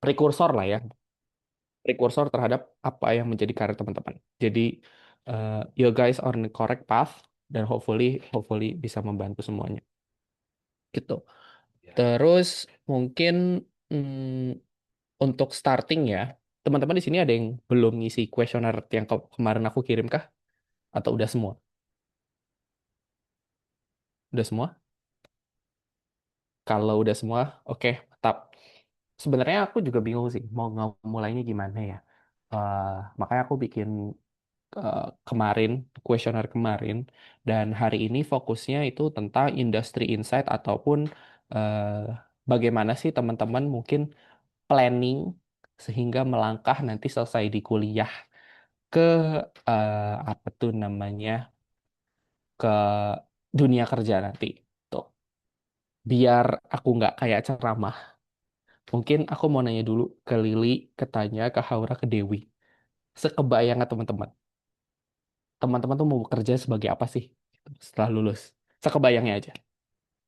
prekursor lah ya, prekursor terhadap apa yang menjadi karir teman-teman. Jadi you guys are on the correct path dan hopefully hopefully bisa membantu semuanya gitu. Terus mungkin untuk starting ya, teman-teman di sini ada yang belum ngisi kuesioner yang kemarin aku kirim kah? Atau udah semua? Udah semua? Kalau udah semua, oke, tetap. Sebenarnya aku juga bingung sih mau mulainya gimana ya. Eh, Makanya aku bikin kemarin, kuesioner kemarin, dan hari ini fokusnya itu tentang industry insight ataupun eh, bagaimana sih teman-teman mungkin planning sehingga melangkah nanti selesai di kuliah ke apa tuh namanya, ke dunia kerja nanti. Tuh, biar aku nggak kayak ceramah. Mungkin aku mau nanya dulu ke Lili, ke Tanya, ke Haura, ke Dewi. Sekebayang nggak teman-teman? Teman-teman tuh mau bekerja sebagai apa sih setelah lulus? Sekebayangnya aja.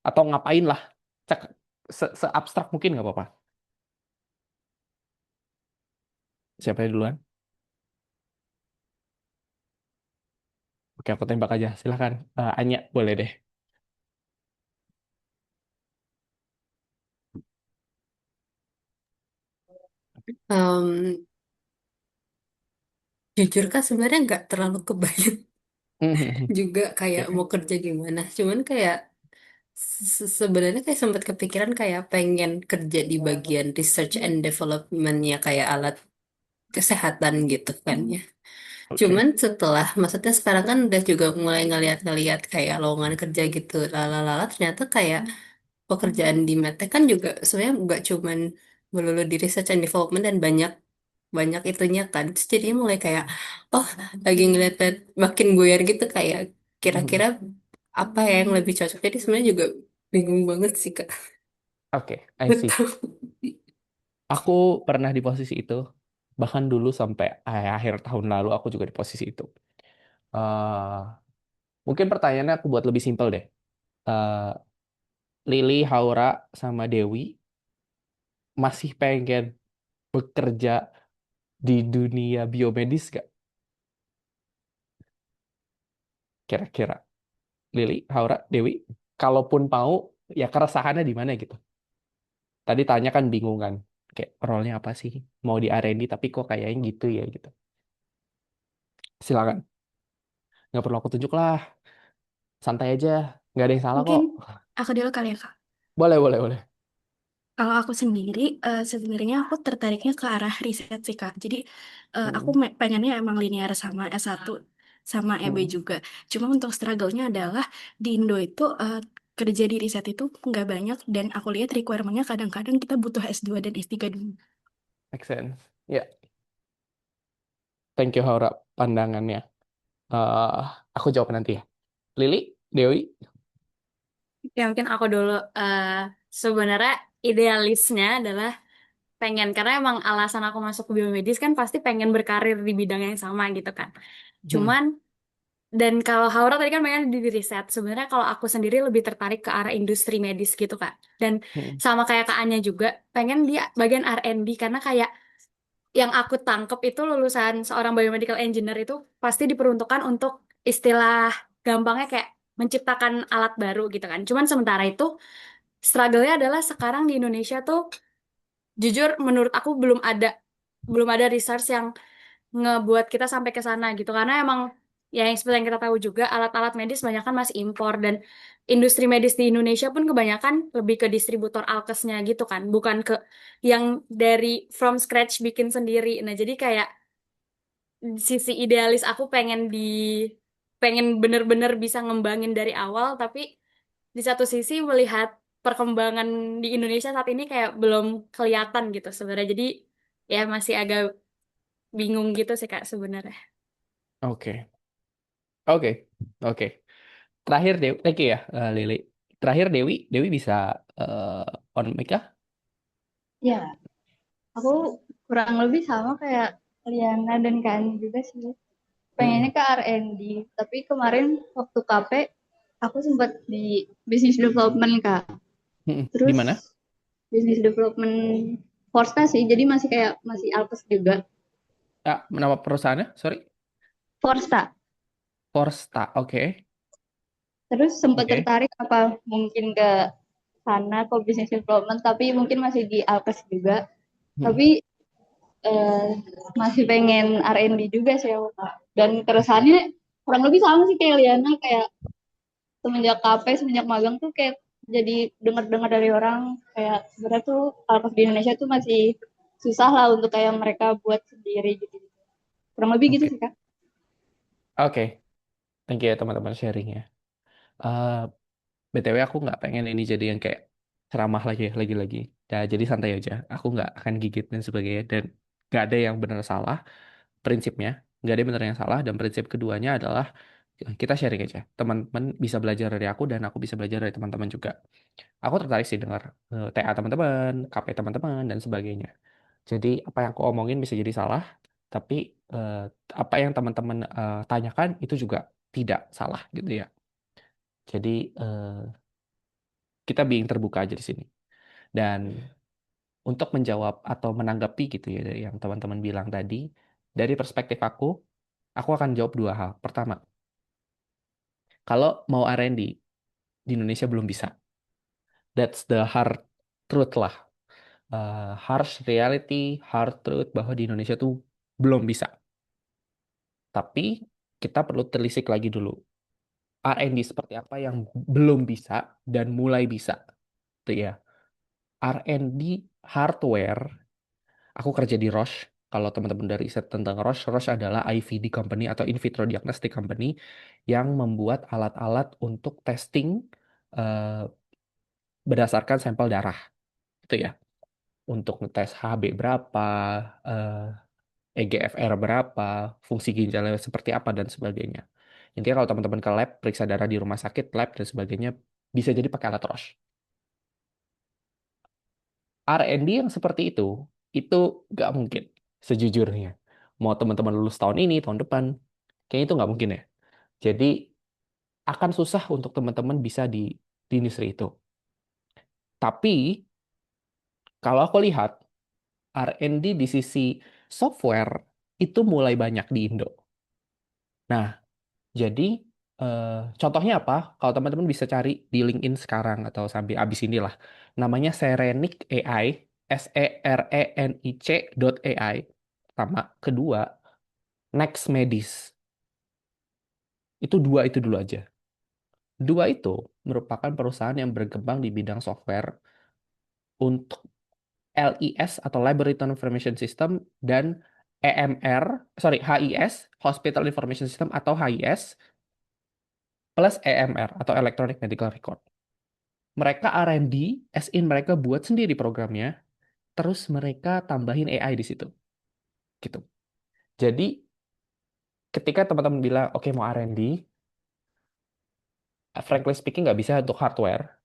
Atau ngapain lah? Cek, se-abstrak mungkin nggak apa-apa. Siapa yang duluan? Oke, aku tembak aja. Silahkan. Anya, boleh deh. Em, Jujur kan sebenarnya nggak terlalu kebayang juga kayak Oke. mau kerja gimana. Cuman kayak sebenarnya kayak sempat kepikiran kayak pengen kerja di bagian research and development-nya kayak alat kesehatan gitu kan ya. Oke. Cuman setelah, maksudnya sekarang kan udah juga mulai ngeliat-ngeliat kayak lowongan kerja gitu, lala-lala ternyata kayak pekerjaan di medtech kan juga sebenarnya nggak cuman melulu di research and development dan banyak banyak itunya kan. Terus jadinya mulai kayak, oh lagi ngeliat makin buyar gitu kayak kira-kira apa ya yang lebih cocok. Jadi sebenarnya juga bingung banget sih Kak. Oke, I see. Betul. Aku pernah di posisi itu. Bahkan dulu sampai akhir tahun lalu aku juga di posisi itu. eh Mungkin pertanyaannya aku buat lebih simpel deh. Eh Lili, Haura, sama Dewi masih pengen bekerja di dunia biomedis gak? Kira-kira. Lili, Haura, Dewi. Kalaupun mau, ya keresahannya di mana gitu. Tadi tanya kan bingung kan. Kayak role-nya apa sih? Mau di R&D tapi kok kayaknya gitu ya gitu. Silakan. Nggak perlu aku tunjuk lah. Santai aja. Nggak ada yang salah Mungkin kok. aku dulu kali ya, Kak. Boleh, boleh, boleh. Kalau aku sendiri, sebenarnya aku tertariknya ke arah riset sih, Kak. Jadi, aku Hmm, pengennya emang linear sama S1, sama EB hmm. juga. Cuma untuk struggle-nya adalah di Indo itu, kerja di riset itu nggak banyak, dan aku lihat requirement-nya kadang-kadang kita butuh S2 dan S3 dulu. Make sense. Ya, thank you Haura pandangannya. Eh, aku jawab nanti ya. Lili, Dewi. Ya mungkin aku dulu. eh Sebenarnya idealisnya adalah pengen karena emang alasan aku masuk ke biomedis kan pasti pengen berkarir di bidang yang sama gitu kan. Hmm, Cuman dan kalau Haura tadi kan pengen di riset. Sebenarnya kalau aku sendiri lebih tertarik ke arah industri medis gitu Kak. Dan hmm. sama kayak Kak Anya juga pengen di bagian R&D karena kayak yang aku tangkep itu lulusan seorang biomedical engineer itu pasti diperuntukkan untuk istilah gampangnya kayak menciptakan alat baru gitu kan. Cuman sementara itu struggle-nya adalah sekarang di Indonesia tuh jujur menurut aku belum ada research yang ngebuat kita sampai ke sana gitu karena emang ya yang seperti yang kita tahu juga alat-alat medis banyak kan masih impor dan industri medis di Indonesia pun kebanyakan lebih ke distributor alkesnya gitu kan bukan ke yang dari from scratch bikin sendiri. Nah, jadi kayak sisi idealis aku pengen bener-bener bisa ngembangin dari awal tapi di satu sisi melihat perkembangan di Indonesia saat ini kayak belum kelihatan gitu sebenarnya. Jadi ya masih agak bingung gitu sih Kak sebenarnya. Oke, oke, oke. Terakhir Dewi, thank you ya Lili. Terakhir Dewi, Dewi bisa on mic kah? Ya, aku kurang lebih sama kayak Liana dan Kani juga sih. Hmm, Pengennya ke R&D, tapi kemarin waktu KP aku sempat di business development Kak. hmm. Di Terus mana? business development Forsta sih, jadi masih kayak masih Alkes juga. Nama perusahaannya, sorry, Forsta. Forsta. Oke, Terus sempat oke. tertarik apa mungkin ke sana ke business development, tapi mungkin masih di Alkes juga. Hmm, Tapi eh, masih pengen R&D juga sih aku, Kak. Dan keresahannya kurang lebih sama sih kayak Liana, kayak semenjak KP, semenjak magang tuh kayak jadi dengar-dengar dari orang kayak sebenarnya tuh Alkes di Indonesia tuh masih susah lah untuk kayak mereka buat sendiri gitu. Kurang lebih gitu oke, sih, Kak. oke. Thank you ya teman-teman sharingnya. Eh, BTW aku nggak pengen ini jadi yang kayak ceramah lagi-lagi. Ya, jadi santai aja. Aku nggak akan gigit dan sebagainya. Dan nggak ada yang benar salah prinsipnya. Nggak ada yang benar yang salah. Dan prinsip keduanya adalah kita sharing aja. Teman-teman bisa belajar dari aku dan aku bisa belajar dari teman-teman juga. Aku tertarik sih dengar TA teman-teman, KP teman-teman, dan sebagainya. Jadi apa yang aku omongin bisa jadi salah. Tapi eh, apa yang teman-teman tanyakan itu juga tidak salah gitu ya. Jadi kita being terbuka aja di sini. Dan untuk menjawab atau menanggapi gitu ya dari yang teman-teman bilang tadi, dari perspektif aku akan jawab dua hal. Pertama, kalau mau R&D di Indonesia belum bisa. That's the hard truth lah. Harsh reality, hard truth bahwa di Indonesia tuh belum bisa. Tapi kita perlu telisik lagi dulu. R&D seperti apa yang belum bisa dan mulai bisa. Tuh ya. R&D hardware. Aku kerja di Roche. Kalau teman-teman dari riset tentang Roche, Roche adalah IVD company atau in vitro diagnostic company yang membuat alat-alat untuk testing eh, berdasarkan sampel darah. Itu ya. Untuk ngetes HB berapa, eh, EGFR berapa, fungsi ginjalnya seperti apa, dan sebagainya. Intinya kalau teman-teman ke lab, periksa darah di rumah sakit, lab, dan sebagainya, bisa jadi pakai alat Roche. R&D yang seperti itu nggak mungkin sejujurnya. Mau teman-teman lulus tahun ini, tahun depan, kayaknya itu nggak mungkin ya. Jadi akan susah untuk teman-teman bisa di industri itu. Tapi kalau aku lihat R&D di sisi software itu mulai banyak di Indo. Nah, jadi eh, contohnya apa? Kalau teman-teman bisa cari di LinkedIn sekarang atau sampai abis inilah, namanya Serenic AI, SERENIC.ai. Pertama, kedua, Next Medis. Itu dulu aja. Dua itu merupakan perusahaan yang berkembang di bidang software untuk LIS atau Laboratory Information System dan HIS, Hospital Information System atau HIS plus EMR atau Electronic Medical Record. Mereka R&D, as in mereka buat sendiri programnya, terus mereka tambahin AI di situ, gitu. Jadi ketika teman-teman bilang, oke mau R&D, frankly speaking nggak bisa untuk hardware,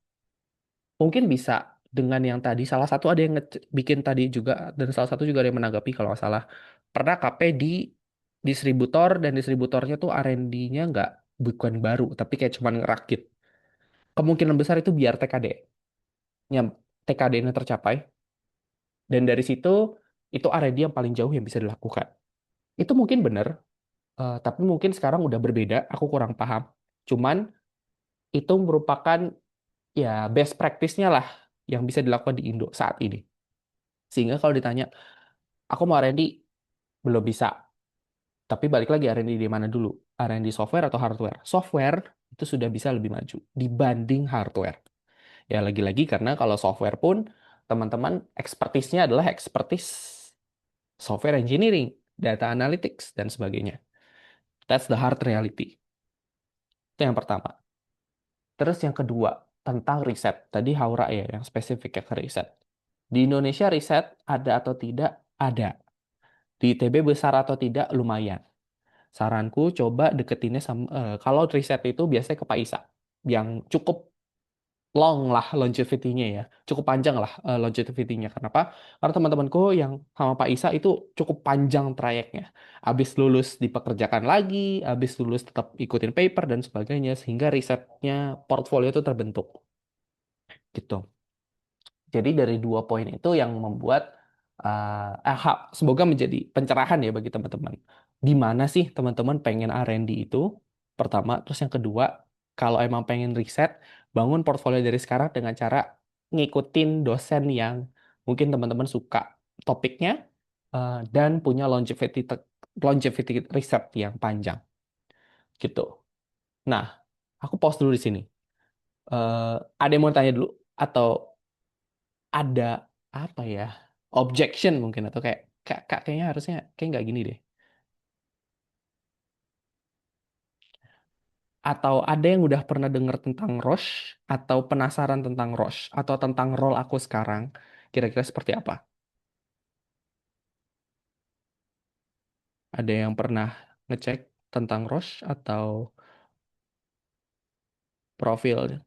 mungkin bisa dengan yang tadi, salah satu ada yang bikin tadi juga, dan salah satu juga ada yang menanggapi kalau nggak salah, pernah KP di distributor, dan distributornya tuh R&D-nya nggak, bukan baru, tapi kayak cuman ngerakit. Kemungkinan besar itu biar TKD, yang TKD-nya tercapai, dan dari situ, itu R&D yang paling jauh yang bisa dilakukan. Itu mungkin benar, tapi mungkin sekarang udah berbeda, aku kurang paham. Cuman itu merupakan ya best practice-nya lah yang bisa dilakukan di Indo saat ini. Sehingga kalau ditanya, aku mau R&D, belum bisa. Tapi balik lagi R&D di mana dulu? R&D software atau hardware? Software itu sudah bisa lebih maju dibanding hardware. Ya lagi-lagi karena kalau software pun teman-teman expertise-nya adalah expertise software engineering, data analytics, dan sebagainya. That's the hard reality. Itu yang pertama. Terus yang kedua, tentang riset. Tadi Haura ya yang spesifik ke riset. Di Indonesia riset ada atau tidak? Ada. Di ITB besar atau tidak? Lumayan. Saranku coba deketinnya sama, kalau riset itu biasanya ke Pak Isa. Yang cukup long lah longevity-nya ya. Cukup panjang lah longevity-nya. Kenapa? Karena teman-temanku yang sama Pak Isa itu cukup panjang trayeknya. Habis lulus dipekerjakan lagi, habis lulus tetap ikutin paper dan sebagainya. Sehingga risetnya, portfolio itu terbentuk. Gitu. Jadi dari dua poin itu yang membuat semoga menjadi pencerahan ya bagi teman-teman. Di mana sih teman-teman pengen R&D itu? Pertama, terus yang kedua, kalau emang pengen riset, bangun portfolio dari sekarang dengan cara ngikutin dosen yang mungkin teman-teman suka topiknya dan punya longevity riset yang panjang gitu. Nah, aku pause dulu di sini. Eh, ada yang mau tanya dulu atau ada apa ya objection mungkin atau kayak kayaknya harusnya kayak nggak gini deh atau ada yang udah pernah dengar tentang Roche atau penasaran tentang Roche atau tentang role aku sekarang kira-kira seperti apa? Ada yang pernah ngecek tentang Roche atau profil?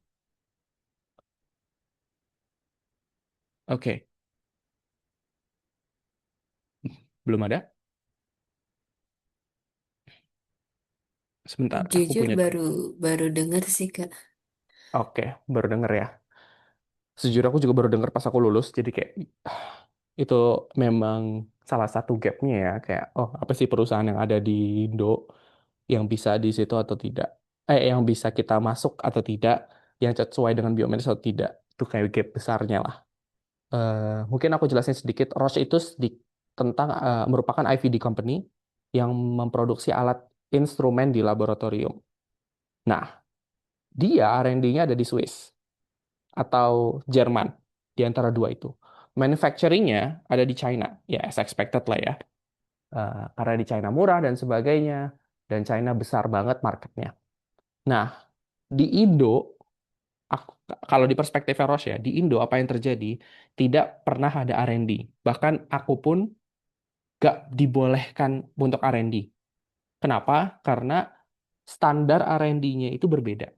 Oke, belum ada. Sebentar, aku Jujur punya. baru baru dengar sih Kak. Oke, baru denger ya. Sejujurnya aku juga baru dengar pas aku lulus, jadi kayak itu memang salah satu gapnya ya, kayak oh apa sih perusahaan yang ada di Indo yang bisa di situ atau tidak, yang bisa kita masuk atau tidak, yang sesuai dengan biomedis atau tidak, itu kayak gap besarnya lah. Mungkin aku jelasin sedikit, Roche itu tentang merupakan IVD company yang memproduksi alat instrumen di laboratorium. Nah, dia R&D-nya ada di Swiss atau Jerman, di antara dua itu. Manufacturing-nya ada di China, ya as expected lah ya. Karena di China murah dan sebagainya, dan China besar banget marketnya. Nah, di Indo, aku, kalau di perspektif Roche ya, di Indo apa yang terjadi? Tidak pernah ada R&D. Bahkan aku pun gak dibolehkan untuk R&D. Kenapa? Karena standar R&D-nya itu berbeda.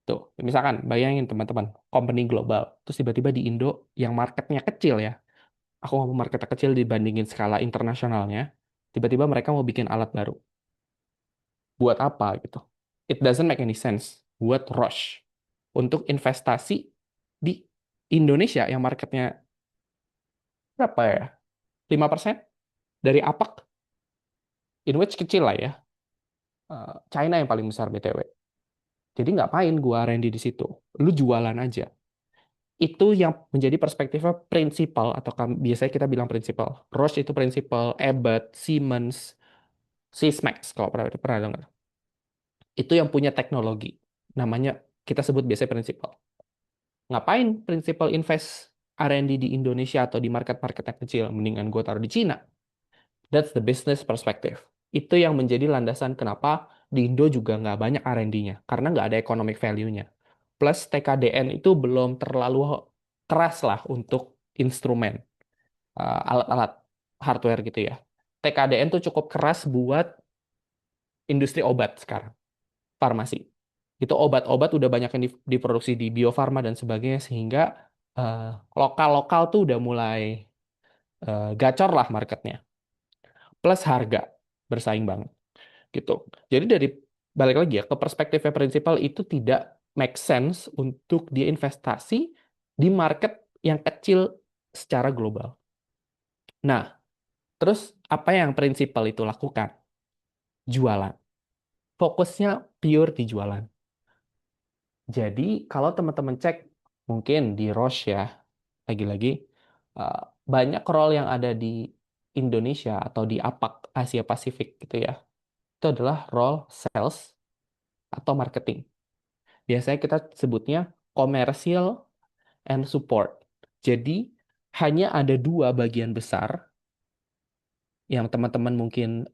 Tuh, misalkan bayangin teman-teman, company global, terus tiba-tiba di Indo yang marketnya kecil ya, aku ngomong marketnya kecil dibandingin skala internasionalnya, tiba-tiba mereka mau bikin alat baru. Buat apa gitu? It doesn't make any sense buat Roche untuk investasi di Indonesia yang marketnya berapa ya? 5% dari APAC, in which kecil lah ya. China yang paling besar BTW. Jadi ngapain gua R&D di situ? Lu jualan aja. Itu yang menjadi perspektifnya prinsipal atau biasanya kita bilang prinsipal. Roche itu prinsipal, Abbott, Siemens, Sysmex kalau pernah dengar. Itu yang punya teknologi. Namanya kita sebut biasanya prinsipal. Ngapain prinsipal invest R&D di Indonesia atau di market-market yang kecil? Mendingan gue taruh di Cina. That's the business perspective. Itu yang menjadi landasan kenapa di Indo juga nggak banyak R&D-nya. Karena nggak ada economic value-nya. Plus TKDN itu belum terlalu keras lah untuk instrumen, alat-alat hardware gitu ya. TKDN tuh cukup keras buat industri obat sekarang, farmasi. Itu obat-obat udah banyak yang diproduksi di Bio Farma dan sebagainya sehingga eh, lokal-lokal tuh udah mulai gacor lah marketnya. Plus harga bersaing banget gitu. Jadi dari balik lagi ya ke perspektifnya prinsipal itu tidak make sense untuk dia investasi di market yang kecil secara global. Nah, terus apa yang prinsipal itu lakukan? Jualan. Fokusnya pure di jualan. Jadi kalau teman-teman cek mungkin di Roche ya, lagi-lagi eh, banyak role yang ada di Indonesia atau di APAC Asia Pasifik gitu ya. Itu adalah role sales atau marketing. Biasanya kita sebutnya commercial and support. Jadi hanya ada dua bagian besar yang teman-teman mungkin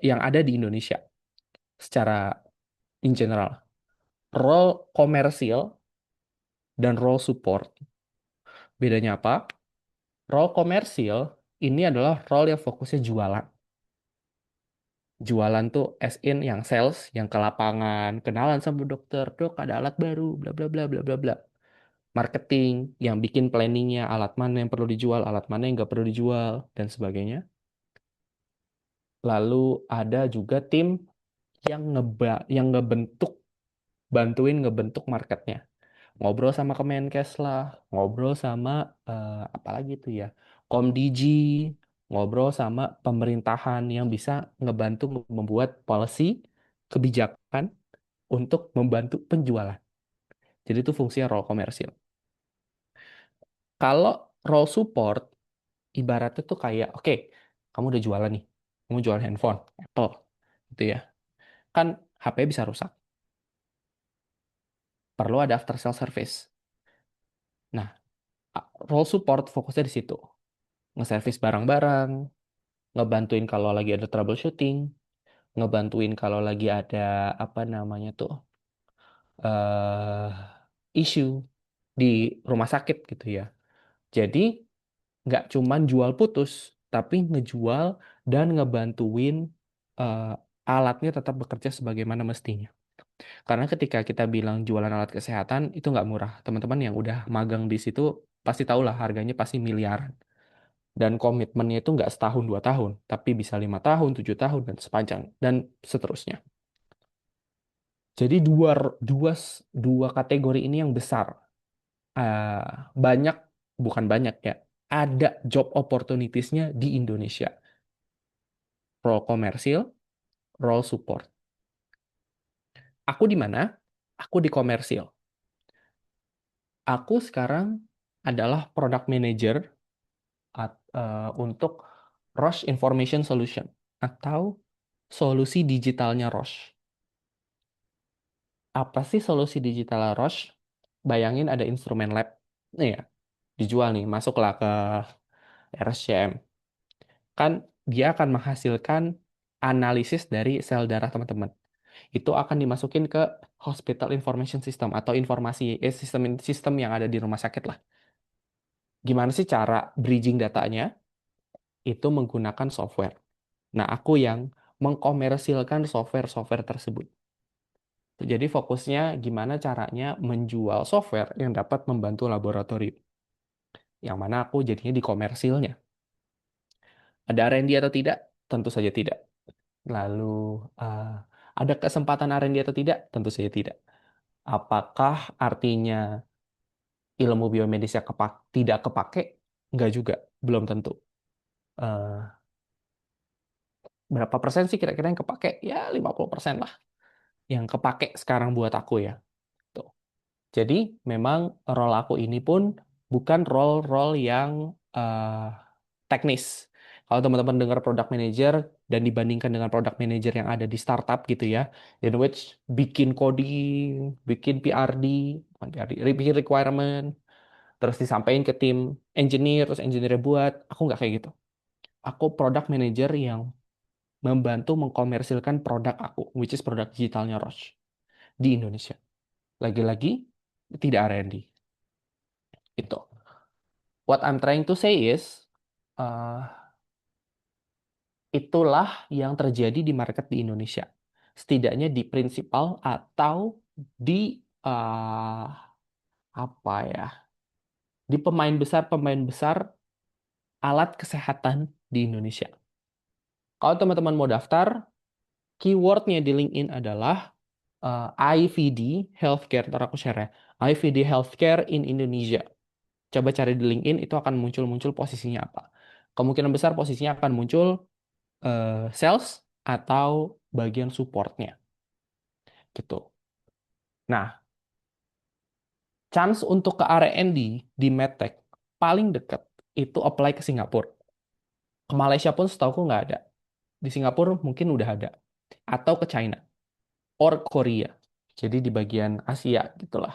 yang ada di Indonesia secara in general. Role komersial dan role support. Bedanya apa? Role komersial ini adalah role yang fokusnya jualan. Jualan tuh as in yang sales, yang ke lapangan, kenalan sama dokter, dok ada alat baru, bla bla bla bla bla bla. Marketing, yang bikin planningnya, alat mana yang perlu dijual, alat mana yang nggak perlu dijual, dan sebagainya. Lalu ada juga tim yang yang ngebentuk, bantuin ngebentuk marketnya. ngobrol sama Kemenkes lah, ngobrol sama apa lagi tuh ya, Komdiji, ngobrol sama pemerintahan yang bisa ngebantu membuat policy, kebijakan untuk membantu penjualan. Jadi itu fungsinya role komersil. Kalau role support, ibaratnya tuh kayak, oke, kamu udah jualan nih, kamu jualan handphone, Apple, gitu ya. Kan HP bisa rusak, perlu ada after sale service. Nah, role support fokusnya di situ. Nge-service barang-barang, ngebantuin kalau lagi ada troubleshooting, ngebantuin kalau lagi ada apa namanya tuh eh isu di rumah sakit gitu ya. Jadi nggak cuman jual putus, tapi ngejual dan ngebantuin eh, alatnya tetap bekerja sebagaimana mestinya. Karena ketika kita bilang jualan alat kesehatan itu nggak murah. Teman-teman yang udah magang di situ pasti tahu lah harganya pasti miliaran. Dan komitmennya itu nggak setahun 2 tahun, tapi bisa 5 tahun, 7 tahun dan sepanjang dan seterusnya. Jadi dua dua kategori ini yang besar. Eh, banyak bukan banyak ya. Ada job opportunities-nya di Indonesia. Role komersil, role support. Aku di mana? Aku di komersil. Aku sekarang adalah product manager untuk Roche Information Solution atau solusi digitalnya Roche. Apa sih solusi digital Roche? Bayangin ada instrumen lab, nih ya, dijual nih, masuklah ke RSCM. Kan dia akan menghasilkan analisis dari sel darah teman-teman. Itu akan dimasukin ke Hospital Information System atau sistem sistem yang ada di rumah sakit lah. Gimana sih cara bridging datanya? Itu menggunakan software. Nah, aku yang mengkomersilkan software-software tersebut. Jadi fokusnya gimana caranya menjual software yang dapat membantu laboratorium. Yang mana aku jadinya di komersilnya. Ada R&D atau tidak? Tentu saja tidak. Lalu eh, ada kesempatan R&D atau tidak? Tentu saja tidak. Apakah artinya ilmu biomedisnya tidak kepake? Enggak juga, belum tentu. Eh, berapa persen sih kira-kira yang kepake? Ya 50% lah yang kepake sekarang buat aku ya. Tuh. Jadi memang role aku ini pun bukan role-role yang eh, teknis. Kalau teman-teman dengar product manager dan dibandingkan dengan product manager yang ada di startup gitu ya, in which bikin coding, bikin PRD, bukan PRD, bikin requirement, terus disampaikan ke tim engineer, terus engineer buat, aku nggak kayak gitu. Aku product manager yang membantu mengkomersilkan produk aku, which is produk digitalnya Roche di Indonesia. Lagi-lagi tidak R&D. Itu. What I'm trying to say is, uh, itulah yang terjadi di market di Indonesia. Setidaknya di prinsipal atau di uh, apa ya, di pemain besar alat kesehatan di Indonesia. Kalau teman-teman mau daftar, keywordnya di LinkedIn adalah IVD Healthcare. Ntar aku share ya. IVD Healthcare in Indonesia. Coba cari di LinkedIn, itu akan muncul posisinya apa. Kemungkinan besar posisinya akan muncul sales atau bagian supportnya gitu. Nah, chance untuk ke R&D di medtech paling dekat itu apply ke Singapura. Ke Malaysia pun setahu nggak ada. Di Singapura mungkin udah ada. Atau ke China or Korea. Jadi di bagian Asia gitulah.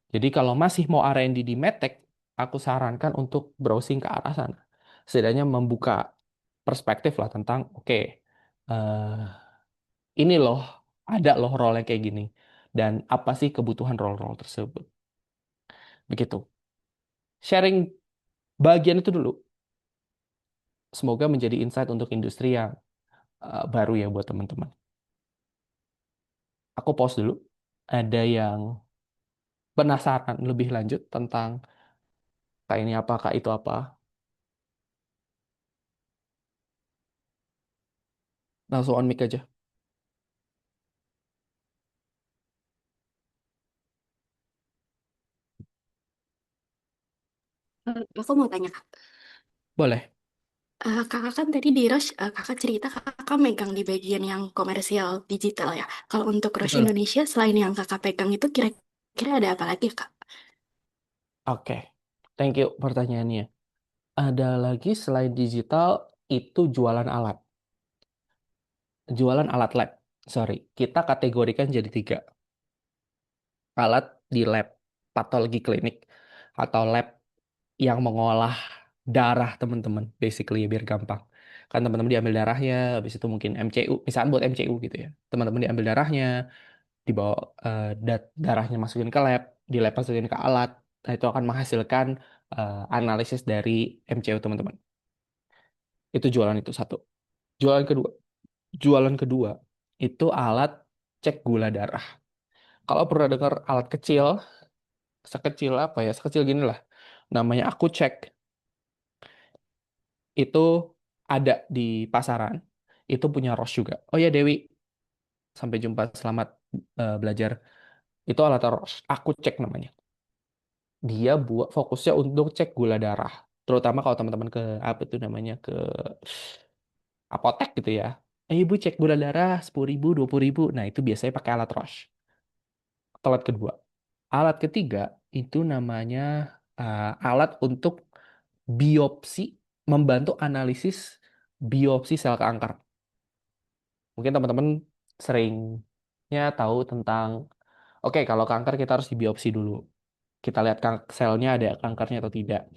Jadi kalau masih mau R&D di medtech, aku sarankan untuk browsing ke arah sana. Setidaknya membuka perspektif lah tentang, oke, ini loh, ada loh role yang kayak gini. Dan apa sih kebutuhan role-role tersebut. Begitu. Sharing bagian itu dulu. Semoga menjadi insight untuk industri yang baru ya buat teman-teman. Aku pause dulu. Ada yang penasaran lebih lanjut tentang kak ini apa, kak itu apa. Langsung on mic aja. aku mau tanya Kak. Boleh. Kakak kan tadi di Roche, kakak cerita kakak megang di bagian yang komersial digital ya. Kalau untuk Roche Betul. Indonesia, selain yang kakak pegang itu kira-kira ada apa lagi Kak? Oke. Thank you pertanyaannya. Ada lagi selain digital itu jualan alat. Jualan alat lab. Sorry, kita kategorikan jadi tiga. Alat di lab patologi klinik atau lab yang mengolah darah teman-teman, basically ya, biar gampang. Kan teman-teman diambil darahnya, habis itu mungkin MCU, misalnya buat MCU gitu ya. Teman-teman diambil darahnya, dibawa darahnya masukin ke lab, di lab masukin ke alat. Nah, itu akan menghasilkan analisis dari MCU teman-teman. Itu jualan itu satu. Jualan kedua, jualan kedua itu alat cek gula darah. Kalau pernah dengar alat kecil, sekecil apa ya? Sekecil gini lah. Namanya aku cek. Itu ada di pasaran. Itu punya Roche juga. Oh ya Dewi, sampai jumpa. Selamat belajar. Itu alat Roche. Aku cek namanya. Dia buat fokusnya untuk cek gula darah. Terutama kalau teman-teman ke apa itu namanya ke apotek gitu ya. Ibu cek gula darah 10.000, 20.000. Nah itu biasanya pakai alat Roche. Alat kedua. Alat ketiga itu namanya alat untuk biopsi, membantu analisis biopsi sel kanker. Mungkin teman-teman seringnya tahu tentang, oke, kalau kanker kita harus dibiopsi dulu. Kita lihat selnya ada kankernya atau tidak.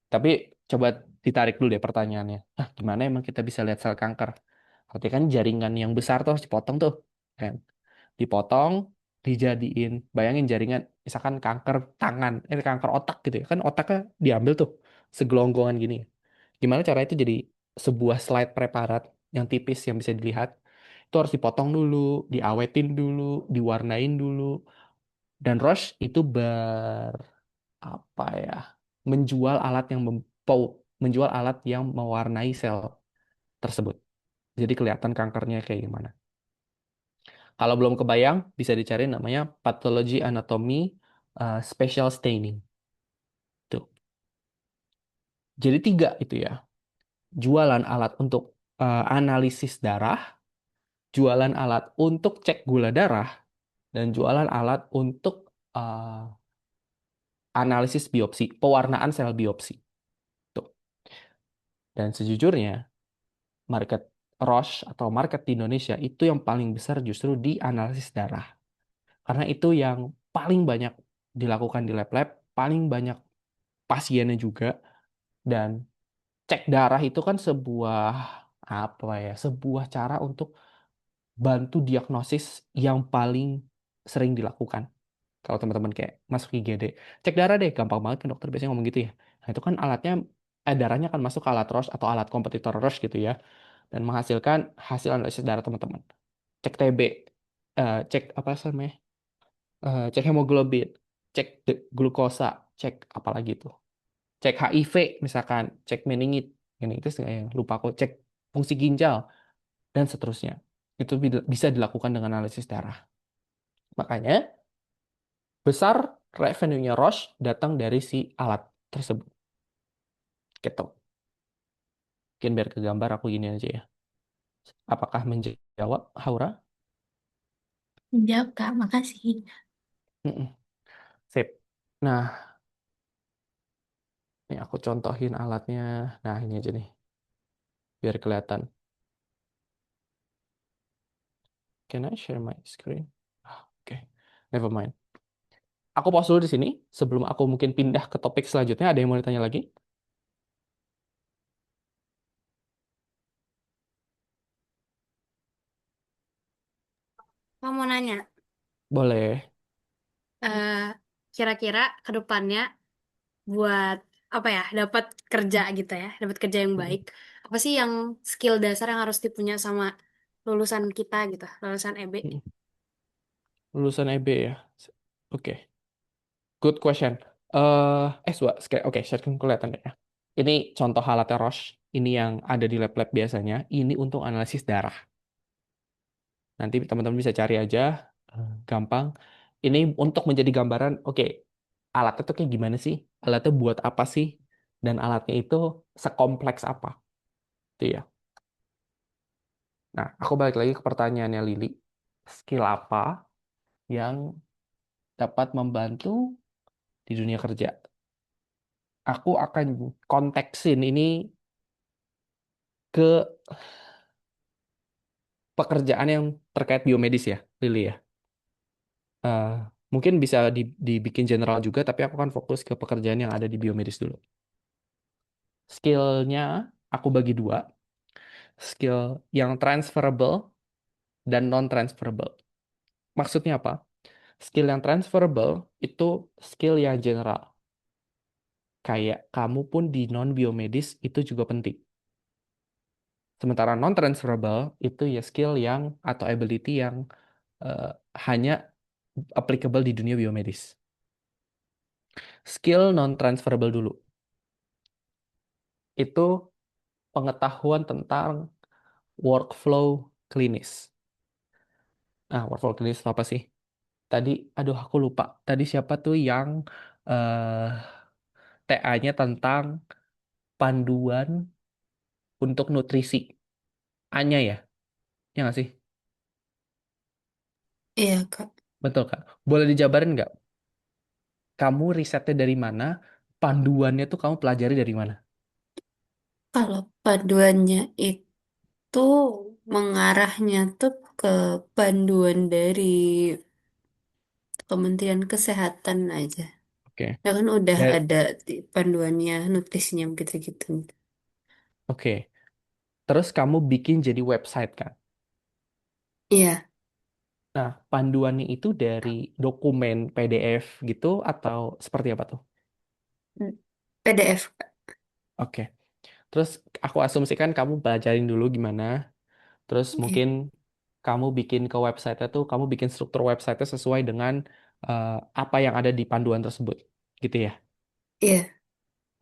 Tapi coba ditarik dulu deh pertanyaannya. Gimana emang kita bisa lihat sel kanker? Berarti kan jaringan yang besar tuh harus dipotong tuh. Kan? Dipotong, dijadiin, bayangin jaringan, misalkan kanker tangan, kanker otak gitu ya. Kan otaknya diambil tuh, segelonggongan gini. Gimana cara itu jadi sebuah slide preparat yang tipis yang bisa dilihat. Itu harus dipotong dulu, diawetin dulu, diwarnain dulu. Dan Roche itu apa ya, menjual alat yang menjual alat yang mewarnai sel tersebut. Jadi kelihatan kankernya kayak gimana. Kalau belum kebayang, bisa dicari namanya Pathology Anatomy Special Staining. Tuh. Jadi tiga itu ya. Jualan alat untuk analisis darah, jualan alat untuk cek gula darah, dan jualan alat untuk analisis biopsi, pewarnaan sel biopsi. Tuh. Dan sejujurnya, market Roche atau market di Indonesia itu yang paling besar justru di analisis darah. Karena itu yang paling banyak dilakukan di lab-lab, paling banyak pasiennya juga, dan cek darah itu kan sebuah apa ya, sebuah cara untuk bantu diagnosis yang paling sering dilakukan. Kalau teman-teman kayak masuk IGD, cek darah deh, gampang banget kan dokter biasanya ngomong gitu ya. Nah itu kan alatnya, darahnya akan masuk ke alat Roche atau alat kompetitor Roche gitu ya, dan menghasilkan hasil analisis darah teman-teman. Cek TB, cek apa sih namanya, cek hemoglobin, cek glukosa, cek apa lagi tuh, cek HIV misalkan, cek meningit, ini itu lupa aku, cek fungsi ginjal dan seterusnya. Itu bisa dilakukan dengan analisis darah. Makanya besar revenue-nya Roche datang dari si alat tersebut. Gitu. Mungkin biar kegambar aku gini aja ya. Apakah menjawab, Haura? Jawab Kak, makasih. Mm-mm. Sip. Nah, ini aku contohin alatnya. Nah, ini aja nih. Biar kelihatan. Can I share my screen? Oke. Never mind. Aku pause dulu di sini. Sebelum aku mungkin pindah ke topik selanjutnya. Ada yang mau ditanya lagi? Kamu mau nanya, Boleh. eh, kira-kira ke depannya buat apa ya, dapat kerja gitu ya, dapat kerja yang baik. Apa sih yang skill dasar yang harus dipunya sama lulusan kita gitu, lulusan EB? Mm-mm. Lulusan EB ya. Oke. Good question. Oke, sharing kelihatan deh ya. Ini contoh alatnya Roche. Ini yang ada di lab-lab biasanya. Ini untuk analisis darah. Nanti teman-teman bisa cari aja. Gampang. Ini untuk menjadi gambaran, oke, alatnya tuh kayak gimana sih? Alatnya buat apa sih? dan alatnya itu sekompleks apa, itu ya. Nah, aku balik lagi ke pertanyaannya Lili. Skill apa yang dapat membantu di dunia kerja? Aku akan konteksin ini ke pekerjaan yang terkait biomedis ya, Lili ya. Eh, Mungkin bisa dibikin general juga, tapi aku akan fokus ke pekerjaan yang ada di biomedis dulu. Skillnya aku bagi dua, skill yang transferable dan non-transferable. Maksudnya apa? Skill yang transferable itu skill yang general. Kayak kamu pun di non-biomedis itu juga penting. Sementara non-transferable itu ya skill yang atau ability yang eh, hanya applicable di dunia biomedis. Skill non-transferable dulu. Itu pengetahuan tentang workflow klinis. Nah, workflow klinis itu apa sih? Tadi, aduh aku lupa. Tadi siapa tuh yang eh TA-nya tentang panduan untuk nutrisi? Anya ya? Ya nggak sih? Iya, Kak. Betul, Kak. Boleh dijabarin nggak? Kamu risetnya dari mana? Panduannya tuh kamu pelajari dari mana? Kalau paduannya itu mengarahnya tuh ke panduan dari Kementerian Kesehatan aja. Oke. Ya kan udah Dan- ada panduannya, nutrisinya gitu-gitu. Oke. Terus kamu bikin jadi website kan? Iya, Nah, panduannya itu dari dokumen PDF gitu atau seperti apa tuh? PDF. Oke. Terus aku asumsikan kamu pelajarin dulu gimana. Terus Iya, mungkin kamu bikin ke website tuh, kamu bikin struktur website sesuai dengan eh, apa yang ada di panduan tersebut. Gitu ya? iya,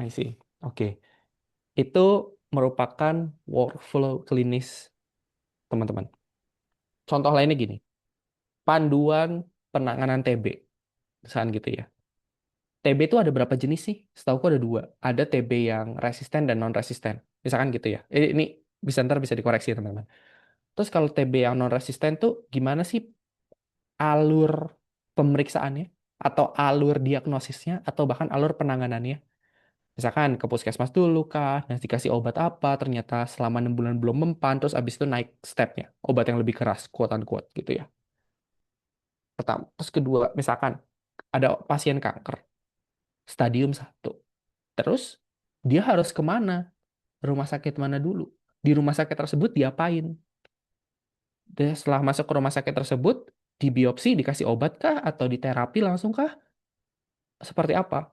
I see. Oke. Itu merupakan workflow klinis, teman-teman. Contoh lainnya gini. Panduan penanganan TB. Misalkan gitu ya. TB itu ada berapa jenis sih? Setahuku ada dua. Ada TB yang resisten dan non-resisten. Misalkan gitu ya. Ini bisa ntar bisa dikoreksi teman-teman. Terus kalau TB yang non-resisten tuh gimana sih alur pemeriksaannya? Atau alur diagnosisnya? Atau bahkan alur penanganannya? Misalkan ke puskesmas dulu kah? Nanti dikasih obat apa? Ternyata selama 6 bulan belum mempan. Terus abis itu naik stepnya. Obat yang lebih keras, quote unquote gitu ya. Pertama. Terus kedua, misalkan ada pasien kanker. Stadium 1. Terus dia harus kemana? Rumah sakit mana dulu? Di rumah sakit tersebut diapain? Dan setelah masuk ke rumah sakit tersebut, di biopsi dikasih obat kah? Atau di terapi langsung kah? Seperti apa?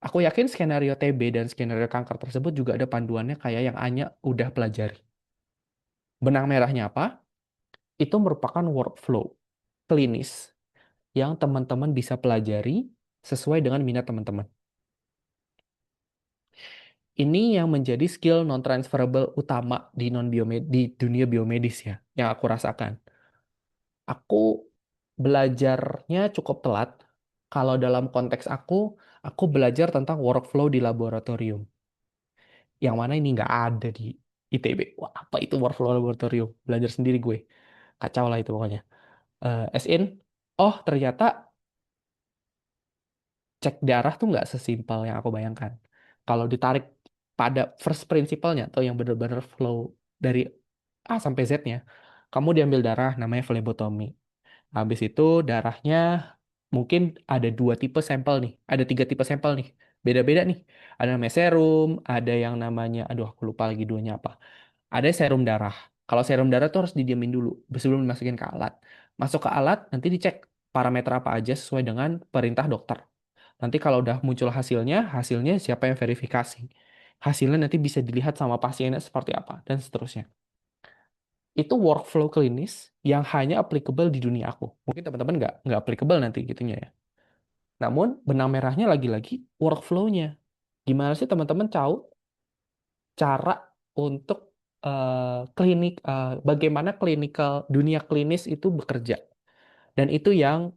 Aku yakin skenario TB dan skenario kanker tersebut juga ada panduannya kayak yang Anya udah pelajari. Benang merahnya apa? Itu merupakan workflow klinis yang teman-teman bisa pelajari sesuai dengan minat teman-teman. Ini yang menjadi skill non-transferable utama di di dunia biomedis ya, yang aku rasakan. Aku belajarnya cukup telat. Kalau dalam konteks aku belajar tentang workflow di laboratorium. Yang mana ini nggak ada di ITB. Wah, apa itu workflow laboratorium? Belajar sendiri gue. Kacau lah itu pokoknya. As in, oh ternyata cek darah tuh nggak sesimpel yang aku bayangkan. Kalau ditarik pada first principle-nya atau yang benar-benar flow dari A sampai Z-nya, kamu diambil darah namanya flebotomi. Habis itu darahnya mungkin ada dua tipe sampel nih, ada tiga tipe sampel nih, beda-beda nih. Ada namanya serum, ada yang namanya, aduh aku lupa lagi duanya apa. Ada serum darah. Kalau serum darah tuh harus didiamin dulu sebelum dimasukin ke alat. Masuk ke alat, nanti dicek parameter apa aja sesuai dengan perintah dokter. Nanti kalau udah muncul hasilnya, hasilnya siapa yang verifikasi. Hasilnya nanti bisa dilihat sama pasiennya seperti apa, dan seterusnya. Itu workflow klinis yang hanya applicable di dunia aku. Mungkin teman-teman nggak applicable nanti gitunya ya. Namun benang merahnya lagi-lagi workflow-nya. Gimana sih teman-teman tahu cara untuk bagaimana dunia klinis itu bekerja. Dan itu yang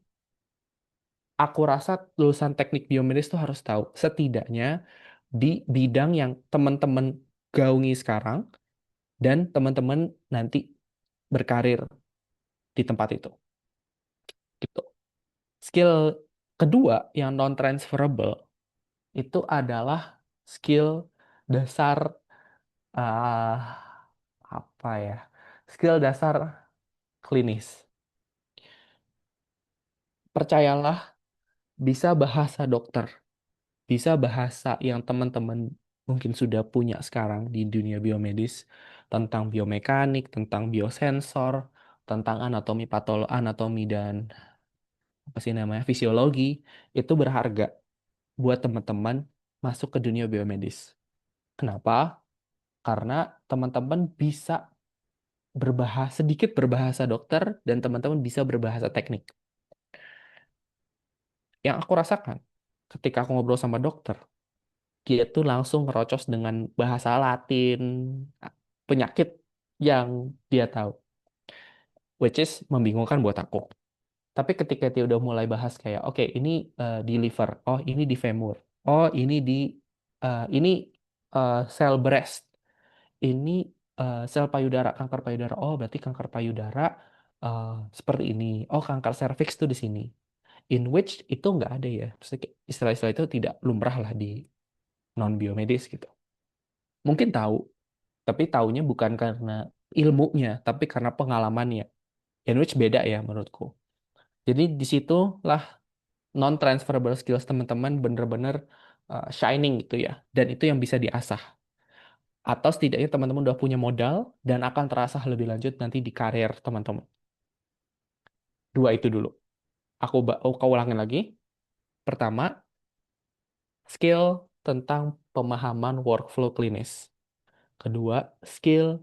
aku rasa lulusan teknik biomedis tuh harus tahu. Setidaknya di bidang yang teman-teman gaungi sekarang dan teman-teman nanti berkarir di tempat itu. Gitu. Skill kedua yang non transferable itu adalah skill dasar ah apa ya? Skill dasar klinis. Percayalah, bisa bahasa dokter, bisa bahasa yang teman-teman mungkin sudah punya sekarang di dunia biomedis tentang biomekanik, tentang biosensor, tentang anatomi anatomi dan apa sih namanya fisiologi itu berharga buat teman-teman masuk ke dunia biomedis. Kenapa? Karena teman-teman bisa sedikit berbahasa dokter dan teman-teman bisa berbahasa teknik. Yang aku rasakan ketika aku ngobrol sama dokter, dia tuh langsung ngerocos dengan bahasa Latin, penyakit yang dia tahu, which is membingungkan buat aku. Tapi ketika dia udah mulai bahas kayak, oke, ini di liver, oh ini di femur, oh ini sel breast, ini sel payudara, kanker payudara, oh berarti kanker payudara eh, seperti ini, oh kanker serviks tuh di sini. In which itu nggak ada ya, maksudnya kayak istilah-istilah itu tidak lumrah lah di non biomedis gitu. Mungkin tahu, tapi taunya bukan karena ilmunya, tapi karena pengalamannya. In which beda ya menurutku. Jadi disitulah non-transferable skills teman-teman bener-bener shining gitu ya. Dan itu yang bisa diasah. Atau setidaknya teman-teman udah punya modal dan akan terasah lebih lanjut nanti di karir teman-teman. Dua itu dulu. Aku ulangin lagi. Pertama, skill tentang pemahaman workflow klinis. Kedua, skill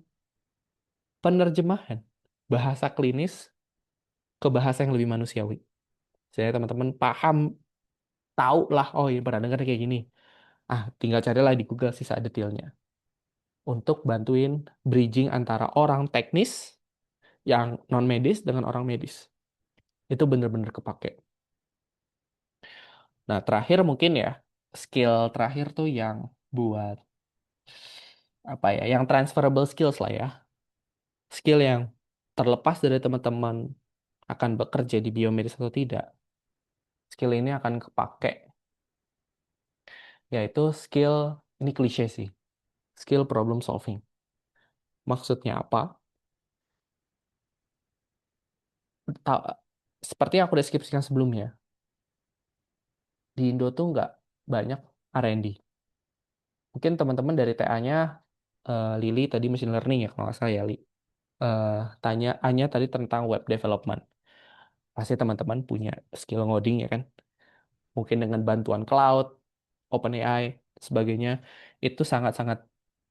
penerjemahan bahasa klinis ke bahasa yang lebih manusiawi. Saya teman-teman paham, tahu lah, oh ini pernah dengar kayak gini. Tinggal carilah di Google sisa detailnya. Untuk bantuin bridging antara orang teknis yang non medis dengan orang medis. Itu bener-bener kepake. Nah, terakhir mungkin ya, skill terakhir tuh yang buat apa ya, yang transferable skills lah ya. Skill yang terlepas dari teman-teman akan bekerja di biomedis atau tidak. Skill ini akan kepake, yaitu skill, ini klise sih, skill problem solving. Maksudnya apa? Ta- Seperti yang aku deskripsikan sebelumnya, di Indo tuh nggak banyak R&D. Mungkin teman-teman dari TA-nya, Lili tadi machine learning ya, kalau nggak salah ya, Li. Eh, Anya tadi tentang web development. Pasti teman-teman punya skill ngoding ya kan? Mungkin dengan bantuan cloud, OpenAI, sebagainya, itu sangat-sangat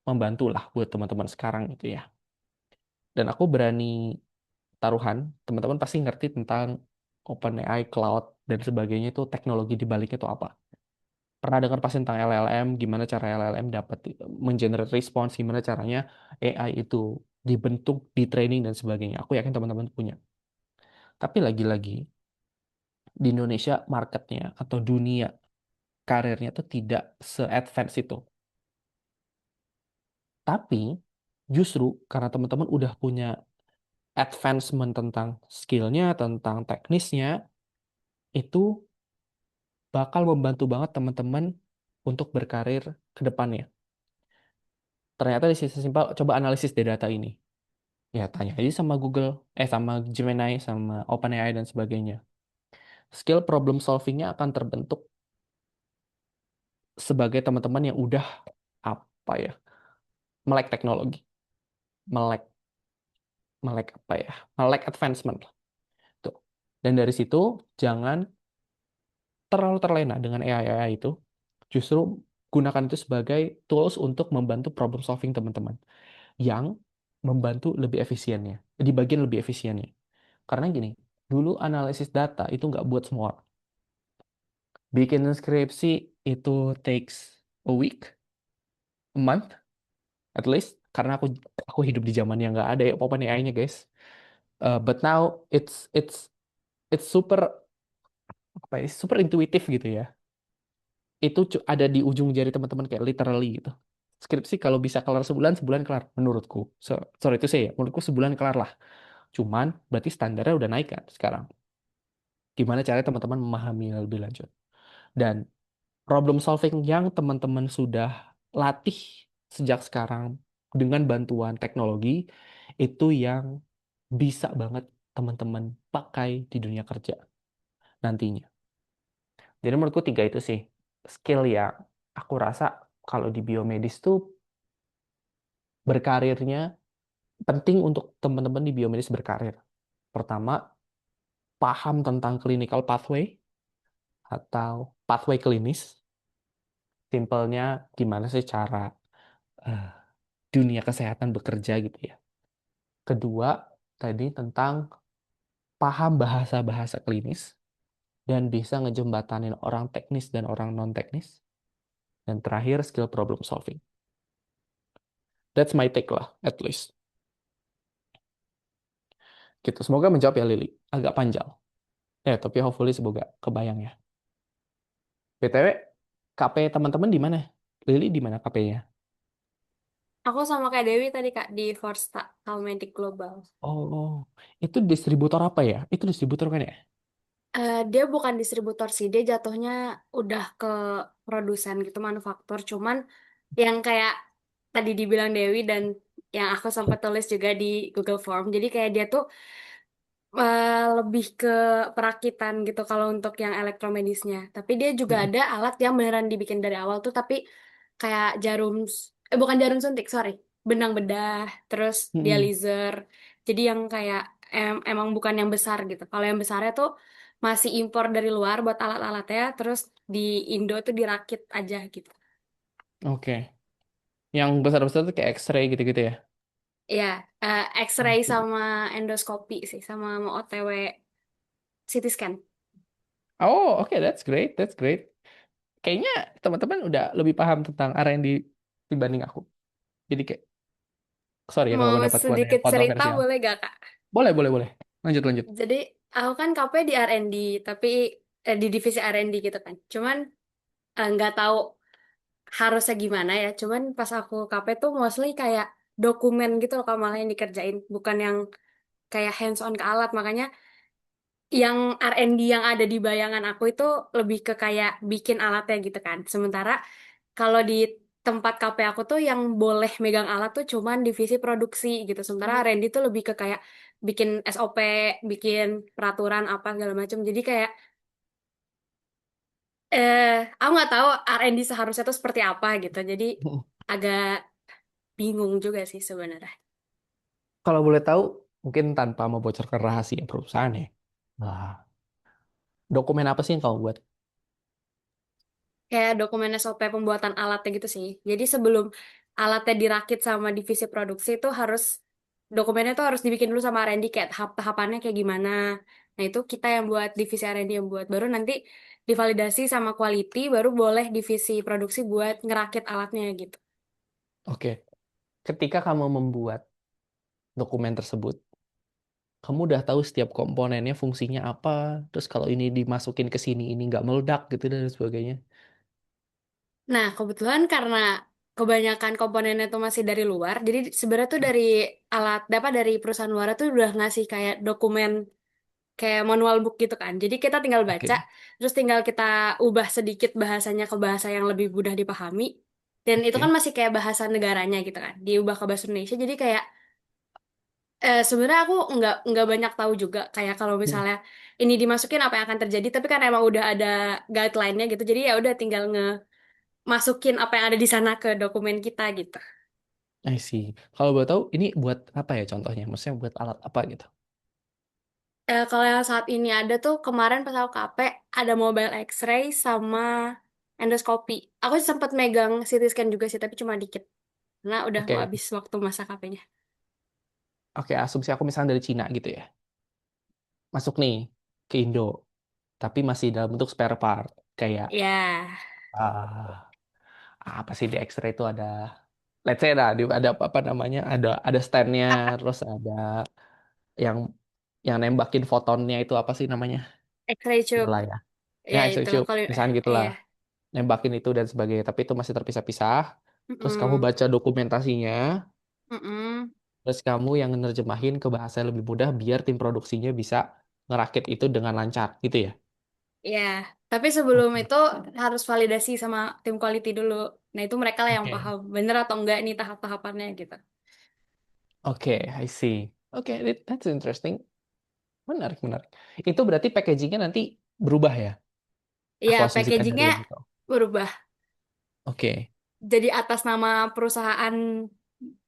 membantu lah buat teman-teman sekarang itu ya. Dan aku berani taruhan, teman-teman pasti ngerti tentang OpenAI, cloud, dan sebagainya itu teknologi di baliknya itu apa. Pernah dengar pasti tentang LLM, gimana cara LLM dapat mengenerate response, gimana caranya AI itu dibentuk, di training, dan sebagainya. Aku yakin teman-teman punya. Tapi lagi-lagi, di Indonesia marketnya atau dunia karirnya itu tidak se-advance itu. Tapi justru karena teman-teman udah punya advancement tentang skillnya, tentang teknisnya, itu bakal membantu banget teman-teman untuk berkarir ke depannya. Ternyata di sisi simpel, coba analisis dari data ini. Ya, tanya aja sama Google, sama Gemini, sama OpenAI, dan sebagainya. Skill problem solvingnya akan terbentuk sebagai teman-teman yang udah, apa ya, melek teknologi. Melek, melek apa ya, melek advancement. Tuh. Dan dari situ, jangan terlalu terlena dengan AI itu. Justru gunakan itu sebagai tools untuk membantu problem solving teman-teman. Yang membantu lebih efisiennya, di bagian lebih efisiennya. Karena gini, dulu analisis data itu nggak buat semua orang. Bikin skripsi itu takes a week, a month, at least. Karena aku hidup di zaman yang nggak ada ya open AI-nya, guys. But now it's super apa ya, super intuitif gitu ya. itu ada di ujung jari teman-teman kayak literally gitu. Skripsi kalau bisa kelar sebulan, sebulan kelar menurutku. Sorry itu saya, menurutku sebulan kelar lah. Cuman berarti standarnya udah naik kan sekarang. Gimana caranya teman-teman memahami lebih lanjut. Dan problem solving yang teman-teman sudah latih sejak sekarang dengan bantuan teknologi itu yang bisa banget teman-teman pakai di dunia kerja nantinya. Jadi menurutku tiga itu sih skill yang aku rasa kalau di biomedis tuh berkarirnya penting untuk teman-teman di biomedis berkarir. Pertama, paham tentang clinical pathway atau pathway klinis. Simpelnya gimana sih cara eh, dunia kesehatan bekerja gitu ya. Kedua, tadi tentang paham bahasa-bahasa klinis dan bisa ngejembatanin orang teknis dan orang non-teknis. Dan terakhir, skill problem solving. That's my take lah, at least. Gitu. Semoga menjawab ya, Lili. Agak panjang. Tapi hopefully semoga kebayang ya. BTW, KP teman-teman di mana? Lili di mana KP-nya? Aku sama kayak Dewi tadi Kak di Forsta Calmedic Global. Oh, itu distributor apa ya? Itu distributor kan ya? Dia bukan distributor sih, dia jatuhnya udah ke produsen gitu, manufaktur. Cuman yang kayak tadi dibilang Dewi dan yang aku sempat tulis juga di Google Form. Jadi kayak dia tuh lebih ke perakitan gitu kalau untuk yang elektromedisnya. Tapi dia juga Mm-mm. ada alat yang beneran dibikin dari awal tuh, tapi kayak bukan jarum suntik, sorry, benang bedah, terus Mm-mm. dializer. Jadi yang kayak emang bukan yang besar gitu. Kalau yang besarnya tuh masih impor dari luar buat alat-alatnya, terus di Indo tuh dirakit aja gitu. Oke. Yang besar-besar tuh kayak X-ray gitu-gitu ya? Ya, X-ray sama endoskopi sih, sama mau OTW CT scan. Oh, oke, that's great, that's great. Kayaknya teman-teman udah lebih paham tentang R&D dibanding aku. Jadi kayak, sorry ya kalau Mau pendapatku ada sedikit yang cerita kontroversial. boleh gak, Kak? Boleh, boleh, boleh. Lanjut, lanjut. Jadi aku kan KP di R&D, tapi di divisi R&D gitu kan. Cuman nggak tahu harusnya gimana ya. Cuman pas aku KP tuh mostly kayak dokumen gitu loh, kalau malah yang dikerjain. Bukan yang kayak hands on ke alat. Makanya yang R&D yang ada di bayangan aku itu lebih ke kayak bikin alatnya gitu kan. Sementara kalau di tempat KP aku tuh yang boleh megang alat tuh cuman divisi produksi gitu. Sementara R&D tuh lebih ke kayak bikin SOP, bikin peraturan apa segala macam. Jadi kayak eh aku nggak tahu R&D seharusnya tuh seperti apa gitu. Jadi agak bingung juga sih sebenarnya. Kalau boleh tahu, mungkin tanpa membocorkan rahasia perusahaan ya. Wah, dokumen apa sih yang kamu buat? Kayak dokumen SOP pembuatan alatnya gitu sih. Jadi sebelum alatnya dirakit sama divisi produksi itu harus dokumennya tuh harus dibikin dulu sama R&D kayak tahap-tahapannya kayak gimana. Nah itu kita yang buat divisi R&D yang buat. Baru nanti divalidasi sama quality baru boleh divisi produksi buat ngerakit alatnya gitu. Oke, ketika kamu membuat dokumen tersebut, kamu udah tahu setiap komponennya fungsinya apa, terus kalau ini dimasukin ke sini ini nggak meledak gitu dan sebagainya. Nah, kebetulan karena kebanyakan komponennya tuh masih dari luar, jadi sebenarnya tuh dari alat, dapat dari perusahaan luar tuh udah ngasih kayak dokumen, kayak manual book gitu kan. Jadi kita tinggal baca, Oke, terus tinggal kita ubah sedikit bahasanya ke bahasa yang lebih mudah dipahami. Dan itu kan oke. masih kayak bahasa negaranya gitu kan, diubah ke bahasa Indonesia. Jadi kayak sebenarnya aku nggak banyak tahu juga kayak kalau Hmm, misalnya ini dimasukin apa yang akan terjadi. Tapi kan emang udah ada guideline-nya gitu. Jadi ya udah tinggal masukin apa yang ada di sana ke dokumen kita gitu. I see. Kalau boleh tahu, ini buat apa ya contohnya? Maksudnya buat alat apa gitu? Kalau yang saat ini ada tuh kemarin pas aku KP ada mobile X-ray sama endoskopi. Aku sempat megang CT scan juga sih tapi cuma dikit. Karena udah mau Oke, habis waktu masa KP-nya. oke. Asumsi aku misalnya dari Cina gitu ya. Masuk nih ke Indo, tapi masih dalam bentuk spare part. Kayak Ya, ah, apa sih di X-ray itu ada, let's say ada apa namanya? Ada standnya, terus ada yang nembakin fotonnya itu apa sih namanya? X-ray tube. Itulah ya. Ya, Ya X-ray itu tube. kalau Misalnya ya gitulah. nembakin itu dan sebagainya, tapi itu masih terpisah-pisah. Terus kamu Mm-mm. baca dokumentasinya, Mm-mm. terus kamu yang nerjemahin ke bahasa yang lebih mudah biar tim produksinya bisa ngerakit itu dengan lancar, gitu ya. Ya, tapi sebelum Oke. itu harus validasi sama tim quality dulu. Nah, itu mereka lah yang Oke. paham bener atau enggak nih tahap-tahapannya gitu. Oke, I see. Oke, that's interesting. Menarik, menarik. Itu berarti packagingnya nanti berubah ya? Iya, Aku asumsikan dari packagingnya yang itu. berubah. Oke, Jadi atas nama perusahaan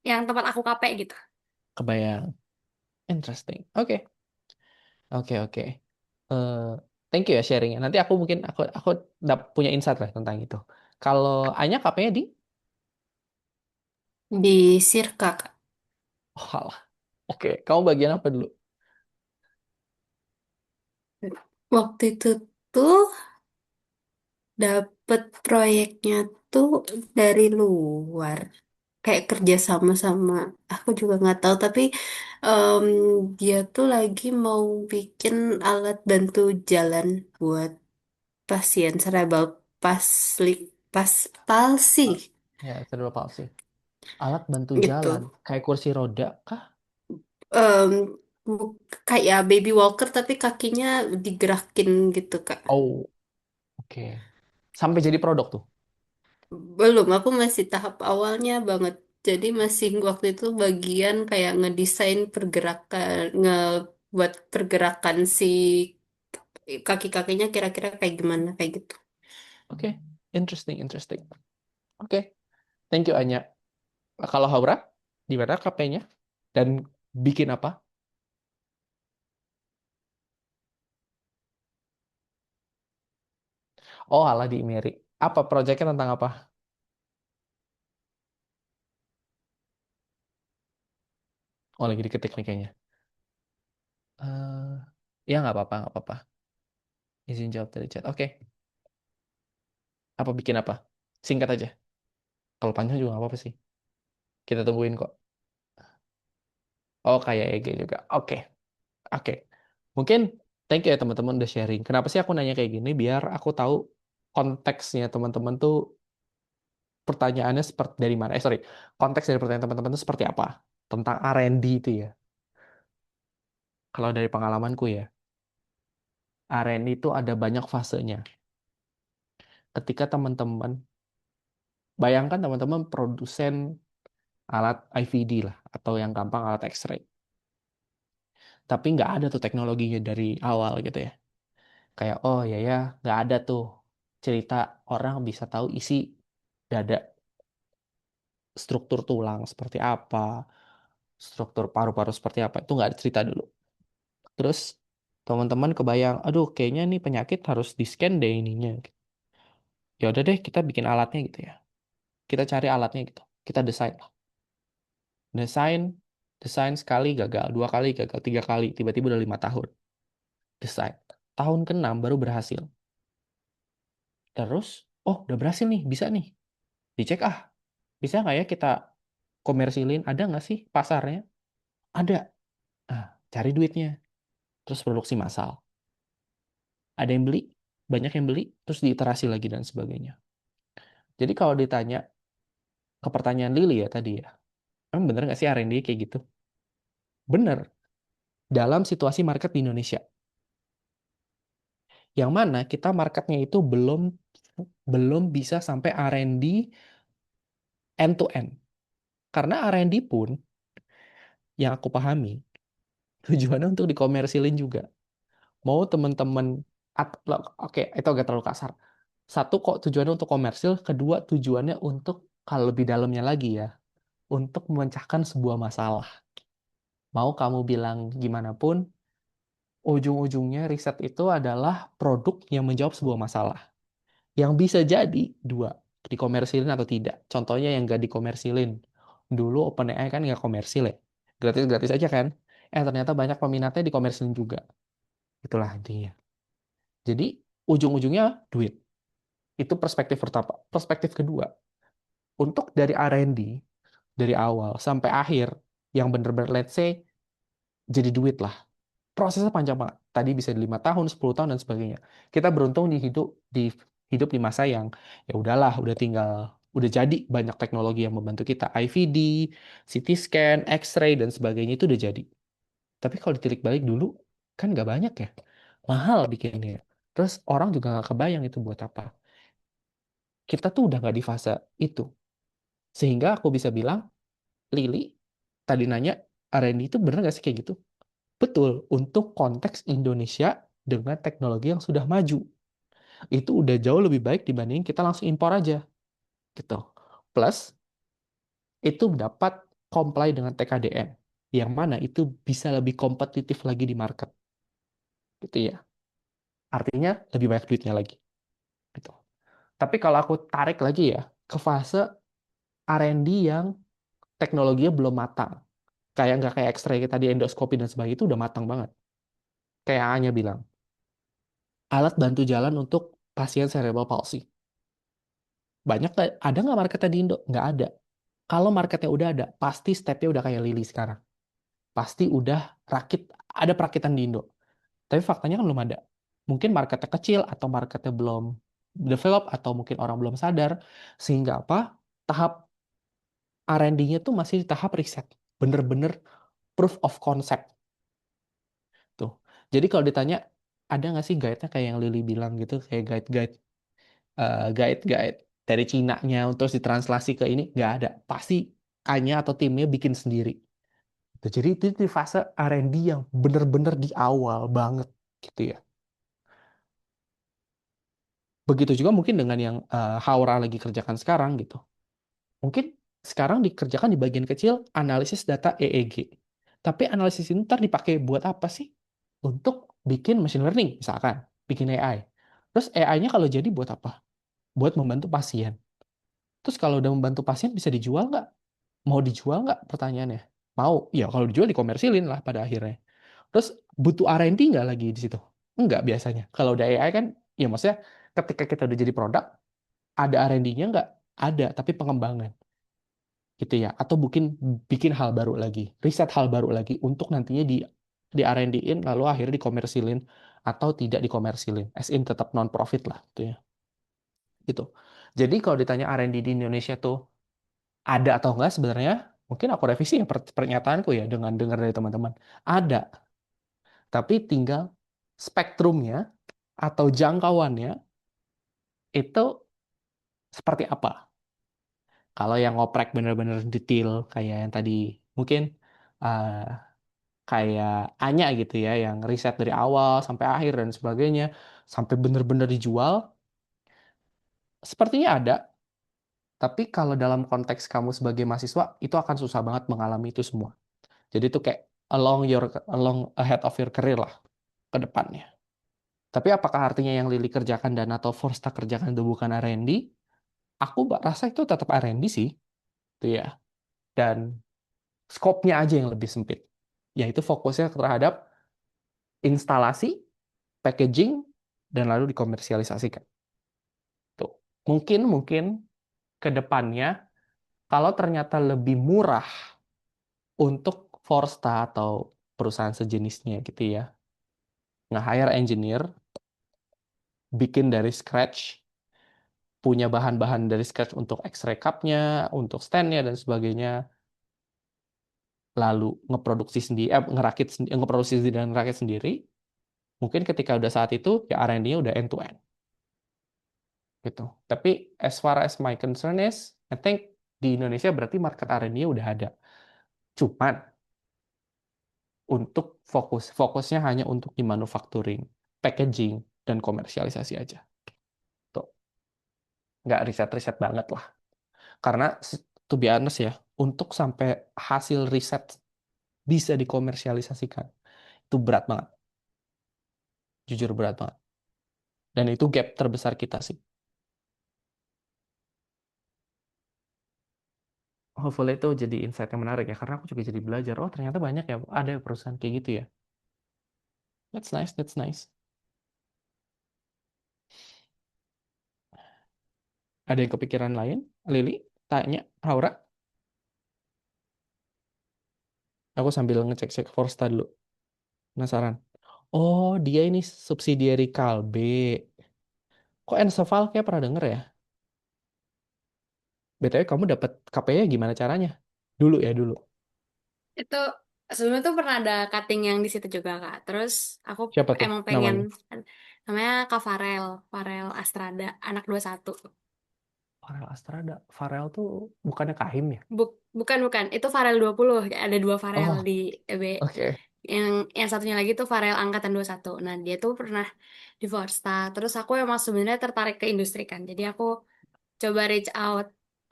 yang tempat aku KP gitu. kebayang. Interesting. Oke, oke, oke. Eh, Thank you ya sharingnya. Nanti aku mungkin aku punya insight lah tentang itu. Kalau Anya KP-nya di? Di Sirka, Kak. Oh, alah. Oke, kamu bagian apa dulu? Waktu itu tuh dapet proyeknya tuh dari luar. Kayak kerja sama aku juga nggak tahu tapi em, dia tuh lagi mau bikin alat bantu jalan buat pasien cerebral pasli pas palsi Ya, cerebral palsy. Alat bantu jalan, gitu. kayak kursi roda kah? Em, Kayak baby walker tapi kakinya digerakin gitu Kak. Oh, oke. Sampai jadi produk tuh. Belum, aku masih tahap awalnya banget. Jadi masih waktu itu bagian kayak ngedesain pergerakan, ngebuat pergerakan si kaki-kakinya kira-kira kayak gimana kayak gitu. Oke, interesting, interesting. Oke, thank you Anya. Kalau Haura, di mana KP-nya? Dan bikin apa? Oh, alah di Imeri. Apa proyeknya tentang apa? Oh, lagi diketik nih kayaknya. eh Ya nggak apa-apa, nggak apa-apa. Izin jawab dari chat. Oke, apa bikin apa? Singkat aja. Kalau panjang juga nggak apa-apa sih. Kita tungguin kok. Oh, kayak EG juga. Oke, oke. Mungkin thank you ya teman-teman udah sharing. Kenapa sih aku nanya kayak gini? Biar aku tahu konteksnya teman-teman tuh pertanyaannya seperti dari mana. Sorry, konteks dari pertanyaan teman-teman itu seperti apa? Tentang R&D itu ya. Kalau dari pengalamanku ya, R&D itu ada banyak fasenya. Ketika teman-teman, bayangkan teman-teman produsen alat IVD lah, atau yang gampang alat X-ray. Tapi nggak ada tuh teknologinya dari awal gitu ya. Kayak, oh ya ya, nggak ada tuh cerita orang bisa tahu isi dada, struktur tulang seperti apa, struktur paru-paru seperti apa. Itu nggak ada cerita dulu. Terus teman-teman kebayang, aduh kayaknya nih penyakit harus di-scan deh ininya. Ya udah deh, kita bikin alatnya gitu ya. Kita cari alatnya gitu. Kita desain lah. Desain, desain sekali gagal, dua kali gagal, tiga kali, tiba-tiba udah 5 tahun. Desain. Tahun ke-6 baru berhasil. Terus, oh udah berhasil nih, bisa nih. Dicek bisa nggak ya kita komersilin? Ada nggak sih pasarnya? Ada. Nah, cari duitnya. Terus produksi massal. Ada yang beli, banyak yang beli, terus diiterasi lagi dan sebagainya. Jadi kalau ditanya ke pertanyaan Lily ya tadi ya, emang bener nggak sih R&D kayak gitu? Bener. Dalam situasi market di Indonesia. Yang mana kita marketnya itu belum belum bisa sampai R&D end to end. Karena R&D pun yang aku pahami tujuannya untuk dikomersilin juga. Mau teman-teman oke, itu agak terlalu kasar. Satu kok tujuannya untuk komersil, kedua tujuannya untuk kalau lebih dalamnya lagi ya, untuk memecahkan sebuah masalah. Mau kamu bilang gimana pun, ujung-ujungnya riset itu adalah produk yang menjawab sebuah masalah. Yang bisa jadi dua, dikomersilin atau tidak. Contohnya yang nggak dikomersilin. Dulu OpenAI kan nggak komersil ya. Gratis-gratis aja kan. Ternyata banyak peminatnya dikomersilin juga. Itulah intinya. Jadi ujung-ujungnya duit. Itu perspektif pertama. Perspektif kedua, untuk dari R&D, dari awal sampai akhir, yang bener-bener let's say jadi duit lah. Prosesnya panjang banget. Tadi bisa 5 tahun, 10 tahun, dan sebagainya. Kita beruntung di hidup di masa yang ya udahlah, udah jadi banyak teknologi yang membantu kita. IVD, CT scan, X-ray dan sebagainya itu udah jadi. Tapi kalau ditilik balik dulu kan nggak banyak ya, mahal bikinnya. Terus orang juga nggak kebayang itu buat apa. Kita tuh udah nggak di fase itu. Sehingga aku bisa bilang, Lili tadi nanya R&D itu bener nggak sih kayak gitu? Betul, untuk konteks Indonesia dengan teknologi yang sudah maju. Itu udah jauh lebih baik dibanding kita langsung impor aja. Gitu. Plus, itu dapat comply dengan TKDN. Yang mana itu bisa lebih kompetitif lagi di market. Gitu ya. Artinya lebih banyak duitnya lagi. Gitu. Tapi kalau aku tarik lagi ya, ke fase R&D yang teknologinya belum matang. Nggak kayak X-ray tadi, endoskopi dan sebagainya itu udah matang banget. Kayak Anya bilang, alat bantu jalan untuk pasien cerebral palsy. Banyak ada nggak marketnya di Indo? Nggak ada. Kalau marketnya udah ada, pasti stepnya udah kayak Lily sekarang. Pasti udah ada perakitan di Indo. Tapi faktanya kan belum ada. Mungkin marketnya kecil atau marketnya belum develop atau mungkin orang belum sadar. Sehingga apa? Tahap R&D-nya tuh masih di tahap riset. Bener-bener proof of concept. Tuh. Jadi kalau ditanya, ada nggak sih guide-nya kayak yang Lily bilang gitu, kayak guide-guide dari Cina-nya terus ditranslasi ke ini? Nggak ada. Pasti Anya atau timnya bikin sendiri. Jadi itu di fase R&D yang bener-bener di awal banget gitu ya. Begitu juga mungkin dengan yang Haura lagi kerjakan sekarang gitu. Mungkin sekarang dikerjakan di bagian kecil analisis data EEG. Tapi analisis ini ntar dipakai buat apa sih? Untuk bikin machine learning misalkan, bikin AI. Terus AI-nya kalau jadi buat apa? Buat membantu pasien. Terus kalau udah membantu pasien bisa dijual nggak? Mau dijual nggak pertanyaannya? Mau. Ya kalau dijual dikomersilin lah pada akhirnya. Terus butuh R&D nggak lagi di situ? Enggak biasanya. Kalau udah AI kan, ya maksudnya ketika kita udah jadi produk, ada R&D-nya nggak? Ada, tapi pengembangan. Gitu ya. Atau mungkin bikin hal baru lagi. Riset hal baru lagi untuk nantinya di R&D-in lalu akhirnya dikomersilin atau tidak dikomersilin. As in tetap non-profit lah. Gitu ya. Gitu. Jadi kalau ditanya R&D di Indonesia tuh ada atau enggak sebenarnya, mungkin aku revisi ya pernyataanku ya dengan dengar dari teman-teman. Ada, tapi tinggal spektrumnya atau jangkauannya itu seperti apa. Kalau yang ngoprek bener-bener detail kayak yang tadi mungkin uh, kayak Anya gitu ya, yang riset dari awal sampai akhir dan sebagainya, sampai bener-bener dijual, sepertinya ada. Tapi kalau dalam konteks kamu sebagai mahasiswa, itu akan susah banget mengalami itu semua. Jadi itu kayak along ahead of your career lah ke depannya. Tapi apakah artinya yang Lili kerjakan dan atau Forsta kerjakan itu bukan R&D? Aku rasa itu tetap R&D sih, itu ya. Dan skopnya aja yang lebih sempit, yaitu fokusnya terhadap instalasi, packaging, dan lalu dikomersialisasikan. Tuh. Mungkin ke depannya, kalau ternyata lebih murah untuk Forsta atau perusahaan sejenisnya gitu ya, nge-hire engineer, bikin dari scratch, punya bahan-bahan dari scratch untuk X-ray cup-nya, untuk stand-nya, dan sebagainya, lalu ngeproduksi sendiri, ngeproduksi sendiri dan ngerakit sendiri, mungkin ketika udah saat itu, ya R&D-nya udah end-to-end. Gitu. Tapi as far as my concern is, I think di Indonesia berarti market R&D-nya udah ada. Cuman untuk fokusnya hanya untuk di manufacturing, packaging, dan komersialisasi aja. Tuh. Nggak riset-riset banget lah. Karena to be honest ya, untuk sampai hasil riset bisa dikomersialisasikan, itu berat banget. Jujur berat banget. Dan itu gap terbesar kita sih. Hopefully itu jadi insight yang menarik ya, karena aku juga jadi belajar, oh ternyata banyak ya, ada perusahaan kayak gitu ya. That's nice, that's nice. Ada yang kepikiran lain? Lili, tanya, Aura. Aku sambil ngecek-cek Forsta dulu. Penasaran. Oh, dia ini subsidiary Kalbe. Kok Enseval kayak pernah denger ya? BTW kamu dapat KP-nya gimana caranya? Dulu ya dulu. Itu sebelumnya tuh pernah ada cutting yang di situ juga Kak. Terus aku Siapa tuh emang pengen, namanya? namanya Kak Farel, Farel Astrada, anak 21. Farel Astrada. Farel tuh bukannya Kahim ya? Bukan, bukan. Itu Farel 20. Ada dua Farel Oh, di EB. oke. Yang satunya lagi tuh Farel angkatan 21. Nah, dia tuh pernah di Forsta. Terus aku emang sebenarnya tertarik ke industri kan. Jadi aku coba eh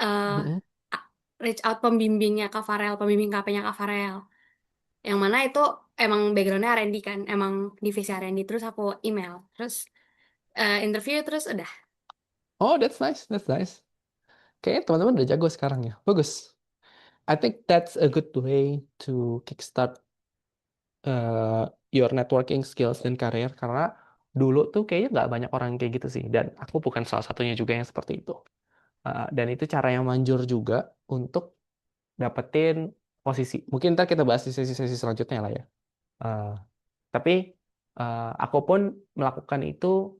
Mm-mm. reach out pembimbingnya Kak Farel, pembimbing KP-nya Kak Farel. Yang mana itu emang backgroundnya R&D kan, emang divisi R&D. Terus aku email, terus interview, terus udah. Oh, that's nice. That's nice. Kayaknya teman-teman udah jago sekarang ya. Bagus. I think that's a good way to kickstart your networking skills dan karir karena dulu tuh kayaknya nggak banyak orang kayak gitu sih dan aku bukan salah satunya juga yang seperti itu. Dan itu cara yang manjur juga untuk dapetin posisi. Mungkin ntar kita bahas di sesi-sesi selanjutnya lah ya. Uh, tapi aku pun melakukan itu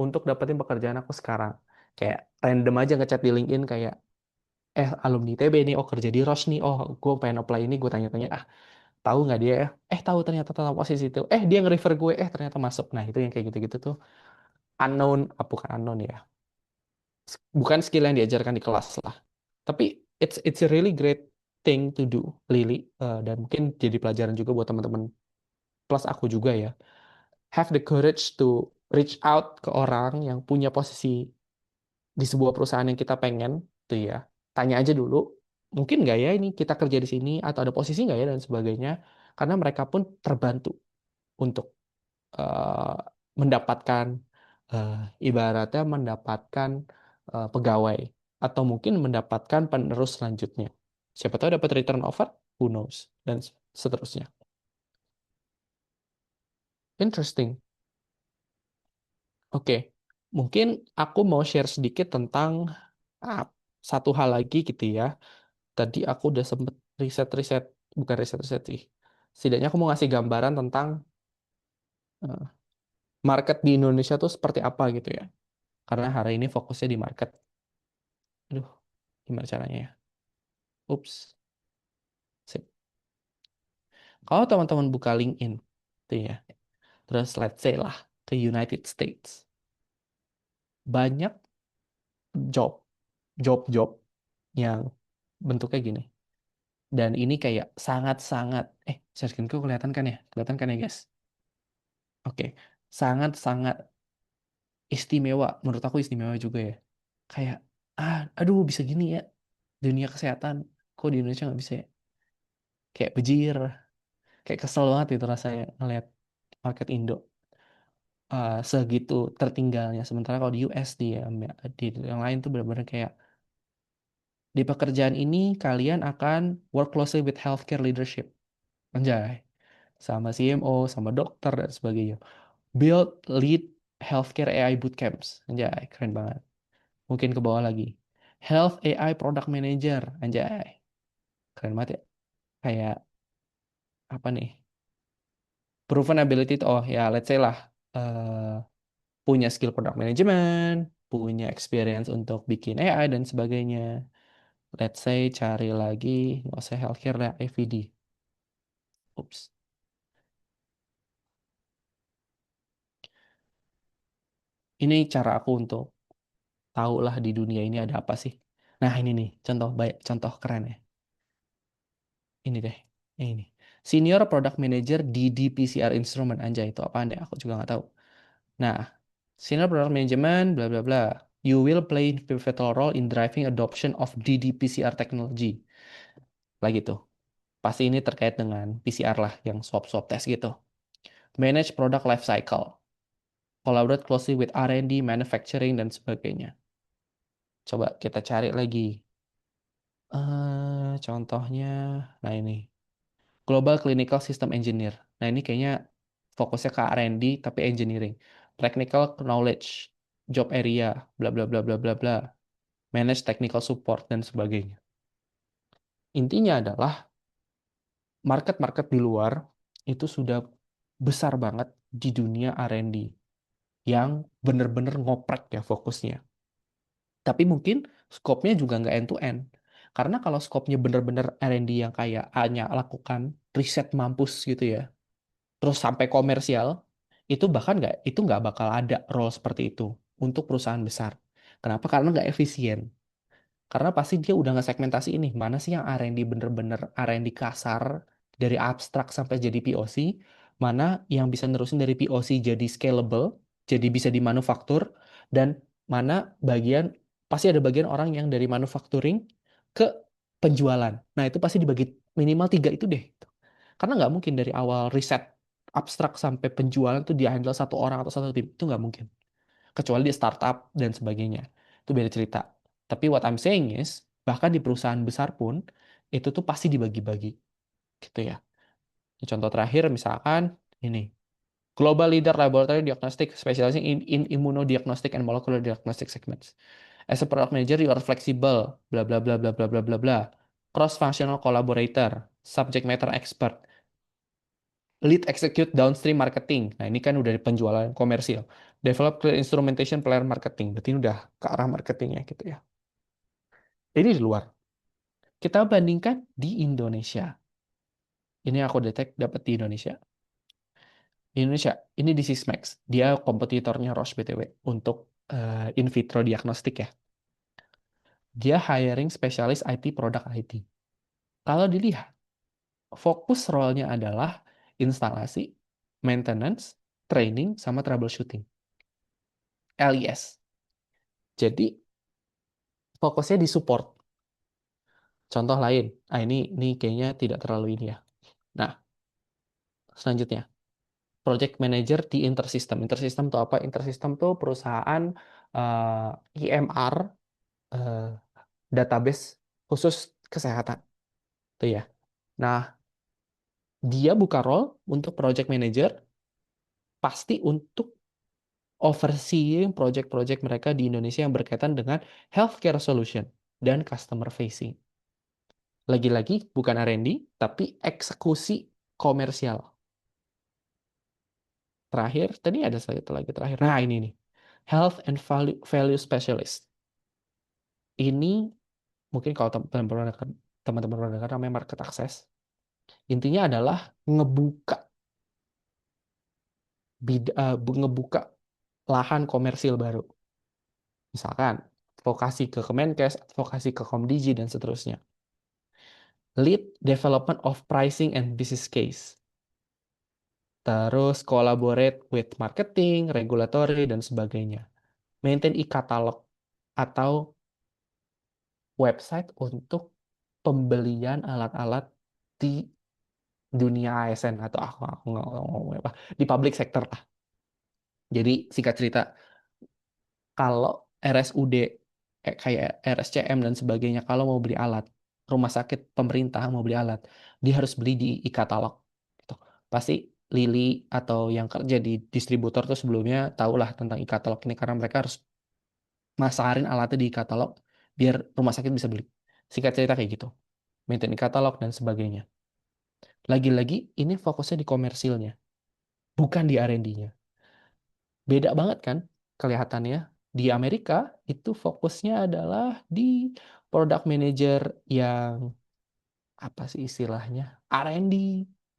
untuk dapetin pekerjaan aku sekarang. Kayak random aja ngechat di LinkedIn kayak alumni ITB nih, oh kerja di Roche nih, oh gue pengen apply ini, gue tanya-tanya, tahu nggak dia ya? Tahu ternyata tentang posisi itu. Dia nge-refer gue, ternyata masuk. Nah, itu yang kayak gitu-gitu tuh unknown, bukan unknown ya. Bukan skill yang diajarkan di kelas lah. Tapi it's a really great thing to do, Lily. Dan mungkin jadi pelajaran juga buat teman-teman plus aku juga ya. Have the courage to reach out ke orang yang punya posisi di sebuah perusahaan yang kita pengen, tuh ya. Tanya aja dulu, mungkin nggak ya ini kita kerja di sini atau ada posisi nggak ya dan sebagainya. Karena mereka pun terbantu untuk eh, mendapatkan eh, ibaratnya mendapatkan pegawai atau mungkin mendapatkan penerus selanjutnya. Siapa tahu dapat return offer, who knows, dan seterusnya. Interesting. Oke, mungkin aku mau share sedikit tentang ah, satu hal lagi gitu ya. Tadi aku udah sempet riset-riset, bukan riset-riset sih. Setidaknya aku mau ngasih gambaran tentang eh, market di Indonesia tuh seperti apa gitu ya. Karena hari ini fokusnya di market. Aduh, gimana caranya ya? Ups. Sip. Kalau teman-teman buka LinkedIn, tuh ya, terus let's say lah ke United States, banyak job, job yang bentuknya gini. Dan ini kayak sangat-sangat, share screen-ku kelihatan kan ya? Kelihatan kan ya guys? Oke, sangat-sangat istimewa. Menurut aku istimewa juga ya. Kayak, aduh bisa gini ya. Dunia kesehatan, kok di Indonesia nggak bisa ya? Kayak bejir, kayak kesel banget itu rasanya ngeliat market Indo segitu tertinggalnya. Sementara kalau di US di yang lain tuh benar-benar kayak di pekerjaan ini kalian akan work closely with healthcare leadership. Anjay. Sama CMO, sama dokter dan sebagainya. Build lead healthcare AI bootcamps. Anjay, keren banget. Mungkin ke bawah lagi. Health AI product manager. Anjay. Keren banget ya. Kayak apa nih? Proven ability itu, oh ya let's say lah. Punya skill product management, punya experience untuk bikin AI dan sebagainya. Let's say cari lagi, nggak usah healthcare lah, FVD. Oops. Ini cara aku untuk tahu lah di dunia ini ada apa sih. Nah ini nih, contoh baik, contoh keren ya. Ini deh, ini. Senior Product Manager di DPCR Instrument. Anjay, itu apaan deh? Aku juga nggak tahu. Nah, Senior Product Management, bla bla bla. You will play pivotal role in driving adoption of ddPCR technology. Lagi tuh. Pasti ini terkait dengan PCR lah, yang swab-swab test gitu. Manage product life cycle. Collaborate closely with R&D, manufacturing, dan sebagainya. Coba kita cari lagi. Contohnya, nah ini. Global Clinical System Engineer. Nah ini kayaknya fokusnya ke R&D, tapi engineering. Technical knowledge, job area, bla bla bla bla bla bla. Manage technical support, dan sebagainya. Intinya adalah market-market di luar itu sudah besar banget di dunia R&D. yang bener-bener ngoprek ya fokusnya. Tapi mungkin scope-nya juga nggak end to end. Karena kalau scope-nya bener-bener R&D yang kayak hanya lakukan riset mampus gitu ya, terus sampai komersial, itu nggak bakal ada role seperti itu untuk perusahaan besar. Kenapa? Karena nggak efisien. Karena pasti dia udah nge-segmentasi ini. Mana sih yang R&D bener-bener R&D kasar, dari abstrak sampai jadi POC. Mana yang bisa nerusin dari POC jadi scalable, jadi bisa dimanufaktur. Dan mana pasti ada bagian orang yang dari manufacturing ke penjualan. Nah itu pasti dibagi minimal 3 itu deh. Karena nggak mungkin dari awal riset abstrak sampai penjualan tuh di-handle satu orang atau satu tim. Itu nggak mungkin kecuali di startup dan sebagainya. Itu beda cerita. Tapi what I'm saying is, bahkan di perusahaan besar pun, itu tuh pasti dibagi-bagi, gitu ya. Contoh terakhir misalkan ini, Global Leader Laboratory Diagnostic Specializing in Immunodiagnostic and Molecular Diagnostic Segments. As a product manager, you are flexible, bla bla bla bla bla bla bla bla. Cross-functional collaborator, subject matter expert, lead execute downstream marketing. Nah, ini kan udah di penjualan komersil. Develop clear instrumentation player marketing. Berarti ini udah ke arah marketingnya gitu ya. Ini di luar. Kita bandingkan di Indonesia. Ini aku detek dapat di Indonesia. Di Indonesia, ini di Sysmex. Dia kompetitornya Roche BTW untuk in vitro diagnostik ya. Dia hiring spesialis IT, produk IT. Kalau dilihat, fokus role-nya adalah instalasi, maintenance, training, sama troubleshooting. LIS. Jadi fokusnya di support. Contoh lain, ini kayaknya tidak terlalu ini ya. Nah, selanjutnya, project manager di Intersystem. Intersystem itu apa? Intersystem itu perusahaan IMR, eh, database khusus kesehatan. Itu ya. Nah, dia buka role untuk project manager pasti untuk overseeing project-project mereka di Indonesia yang berkaitan dengan healthcare solution dan customer facing. Lagi-lagi bukan R&D, tapi eksekusi komersial. Terakhir, tadi ada satu lagi terakhir. Nah, ini nih. Health and Value Specialist. Ini mungkin kalau teman-teman pernah dengar namanya market access. Intinya adalah ngebuka ngebuka lahan komersil baru. Misalkan advokasi ke Kemenkes, advokasi ke Komdigi dan seterusnya. Lead development of pricing and business case. Terus collaborate with marketing, regulatory, dan sebagainya. Maintain e-katalog atau website untuk pembelian alat-alat di dunia ASN atau aku nggak ngomong apa, di public sector lah. Jadi singkat cerita, kalau RSUD kayak RSCM dan sebagainya, kalau mau beli alat, rumah sakit pemerintah mau beli alat, dia harus beli di e-katalog. Gitu. Pasti Lili atau yang kerja di distributor tuh sebelumnya tahulah tentang e-katalog ini karena mereka harus masarin alatnya di e-katalog biar rumah sakit bisa beli. Singkat cerita kayak gitu. Maintain e-katalog dan sebagainya. Lagi-lagi ini fokusnya di komersilnya, bukan di R&D-nya. Beda banget kan kelihatannya. Di Amerika itu fokusnya adalah di product manager yang apa sih istilahnya? R&D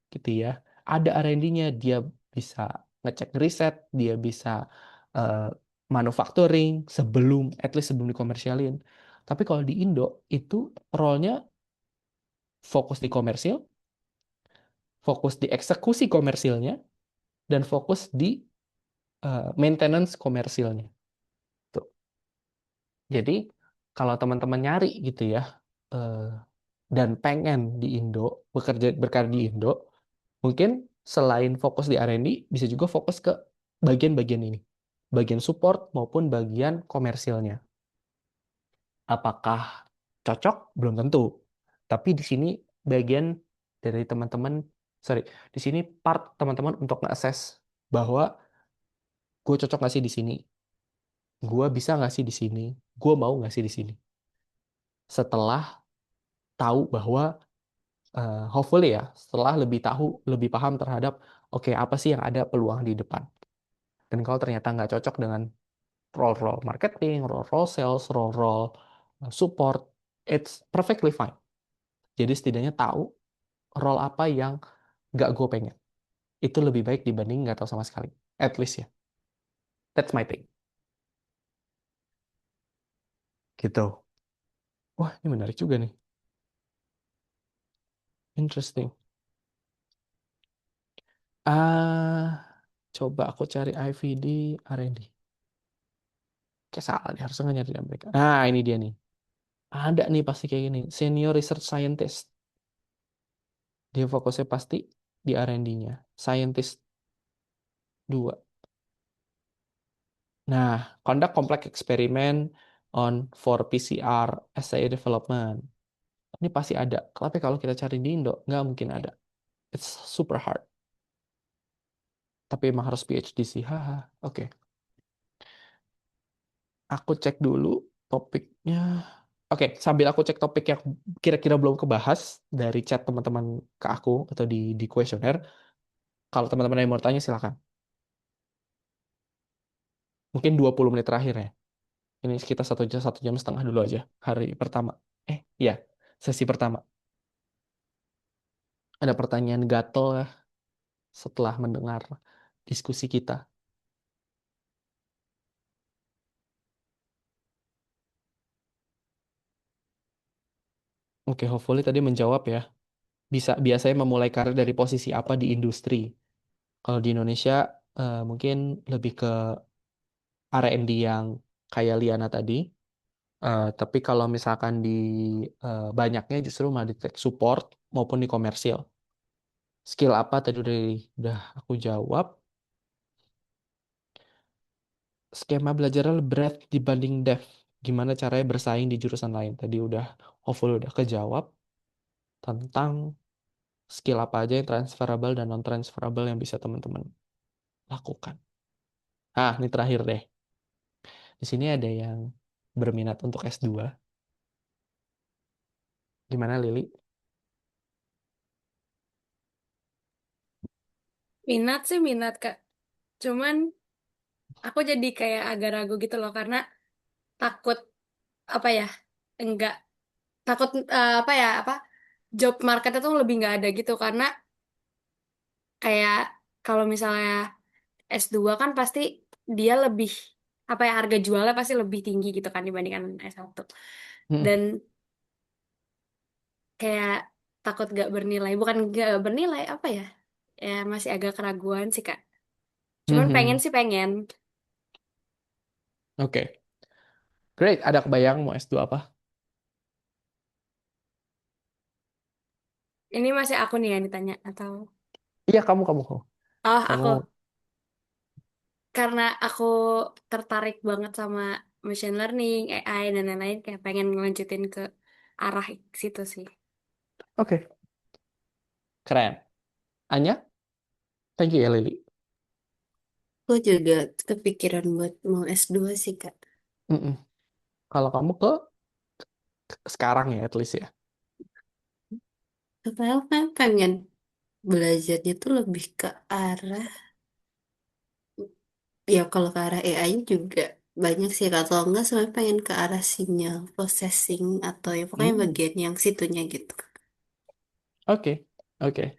gitu ya. Ada R&D-nya, dia bisa ngecek riset, dia bisa eh, manufacturing at least sebelum dikomersialin. Tapi kalau di Indo itu role-nya fokus di komersil, fokus di eksekusi komersilnya, dan fokus di maintenance komersilnya. Tuh. Jadi kalau teman-teman nyari gitu ya eh, dan pengen di Indo berkarya di Indo, mungkin selain fokus di R&D bisa juga fokus ke bagian-bagian ini, bagian support maupun bagian komersilnya. Apakah cocok? Belum tentu. Tapi di sini bagian dari teman-teman, sorry, di sini part teman-teman untuk nge-assess bahwa gue cocok nggak sih di sini, gue bisa nggak sih di sini, gue mau nggak sih di sini. Setelah tahu bahwa hopefully ya, setelah lebih tahu, lebih paham terhadap oke, apa sih yang ada peluang di depan. Dan kalau ternyata nggak cocok dengan role-role marketing, role-role sales, role-role support, it's perfectly fine. Jadi setidaknya tahu role apa yang nggak gue pengen. Itu lebih baik dibanding nggak tahu sama sekali. At least ya. That's my thing. Gitu. Wah, ini menarik juga nih. Interesting. Coba aku cari IVD R&D. Kayak salah deh, harusnya nggak nyari di Amerika. Nah, ini dia nih. Ada nih pasti kayak gini. Senior Research Scientist. Dia fokusnya pasti di R&D-nya. Scientist 2. Nah, conduct complex experiment on for PCR assay development. Ini pasti ada. Tapi kalau kita cari di Indo, nggak mungkin ada. It's super hard. Tapi emang harus PhD sih. Haha. Oke. Aku cek dulu topiknya. Oke, sambil aku cek topik yang kira-kira belum kebahas dari chat teman-teman ke aku atau di kuesioner, kalau teman-teman yang mau tanya silakan. Mungkin 20 menit terakhir ya. Ini sekitar 1 jam, 1 jam setengah dulu aja hari pertama. Iya, sesi pertama. Ada pertanyaan gatel ya setelah mendengar diskusi kita. Oke, hopefully tadi menjawab ya. Biasanya memulai karir dari posisi apa di industri. Kalau di Indonesia mungkin lebih ke R&D yang kayak Liana tadi. Tapi kalau misalkan di banyaknya justru malah di tech support maupun di komersil. Skill apa tadi udah aku jawab. Skema belajarnya breadth dibanding depth. Gimana caranya bersaing di jurusan lain. Tadi hopefully udah kejawab tentang skill apa aja yang transferable dan non-transferable yang bisa teman-teman lakukan. Ini terakhir deh. Di sini ada yang berminat untuk S2. Gimana, Lili? Minat sih minat, Kak. Cuman aku jadi kayak agak ragu gitu loh karena takut apa ya? Enggak takut apa ya? Apa job market itu lebih nggak ada gitu karena kayak kalau misalnya S2 kan pasti dia lebih apa ya harga jualnya pasti lebih tinggi gitu kan dibandingkan S1. Hmm. Dan kayak takut gak bernilai. Bukan gak bernilai apa ya? Ya masih agak keraguan sih Kak. Cuman pengen Mhm. sih pengen. Oke. Great. Ada kebayang mau S2 apa? Ini masih aku nih yang ditanya atau Iya, kamu. oh Kamu, aku karena aku tertarik banget sama machine learning, AI dan lain-lain kayak pengen ngelanjutin ke arah situ sih. oke. Keren. Anya? Thank you ya, Lili. Aku juga kepikiran buat mau S2 sih, Kak. Mm-mm. Kalau kamu sekarang ya, at least ya. Padahal kan pengen belajarnya tuh lebih ke arah, ya kalau ke arah AI juga banyak sih, Kak. Kalau enggak sebenarnya pengen ke arah sinyal processing atau ya pokoknya Hmm. bagian yang situnya gitu. Oke. Oke.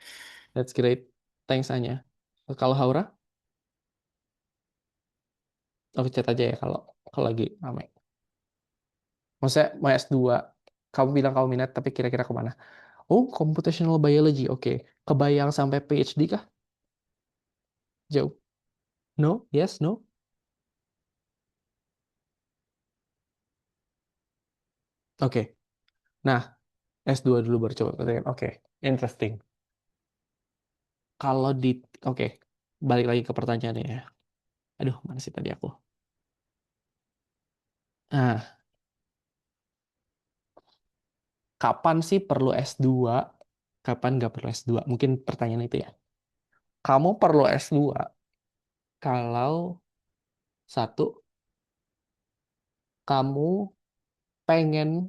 That's great. Thanks, Anya. Kalau Haura, aku chat aja ya kalau lagi ramai. Maksudnya mau S2, kamu bilang kamu minat, tapi kira-kira kemana? Oh, computational biology. Oke. Kebayang sampai PhD kah? Jauh. No? Yes? No? Oke. Nah, S2 dulu baru coba pertanyaan. Oke. Interesting. Kalau Oke. Balik lagi ke pertanyaannya ya. Aduh, mana sih tadi aku? Nah, kapan sih perlu S2? Kapan nggak perlu S2? Mungkin pertanyaan itu ya. Kamu perlu S2 kalau satu, kamu pengen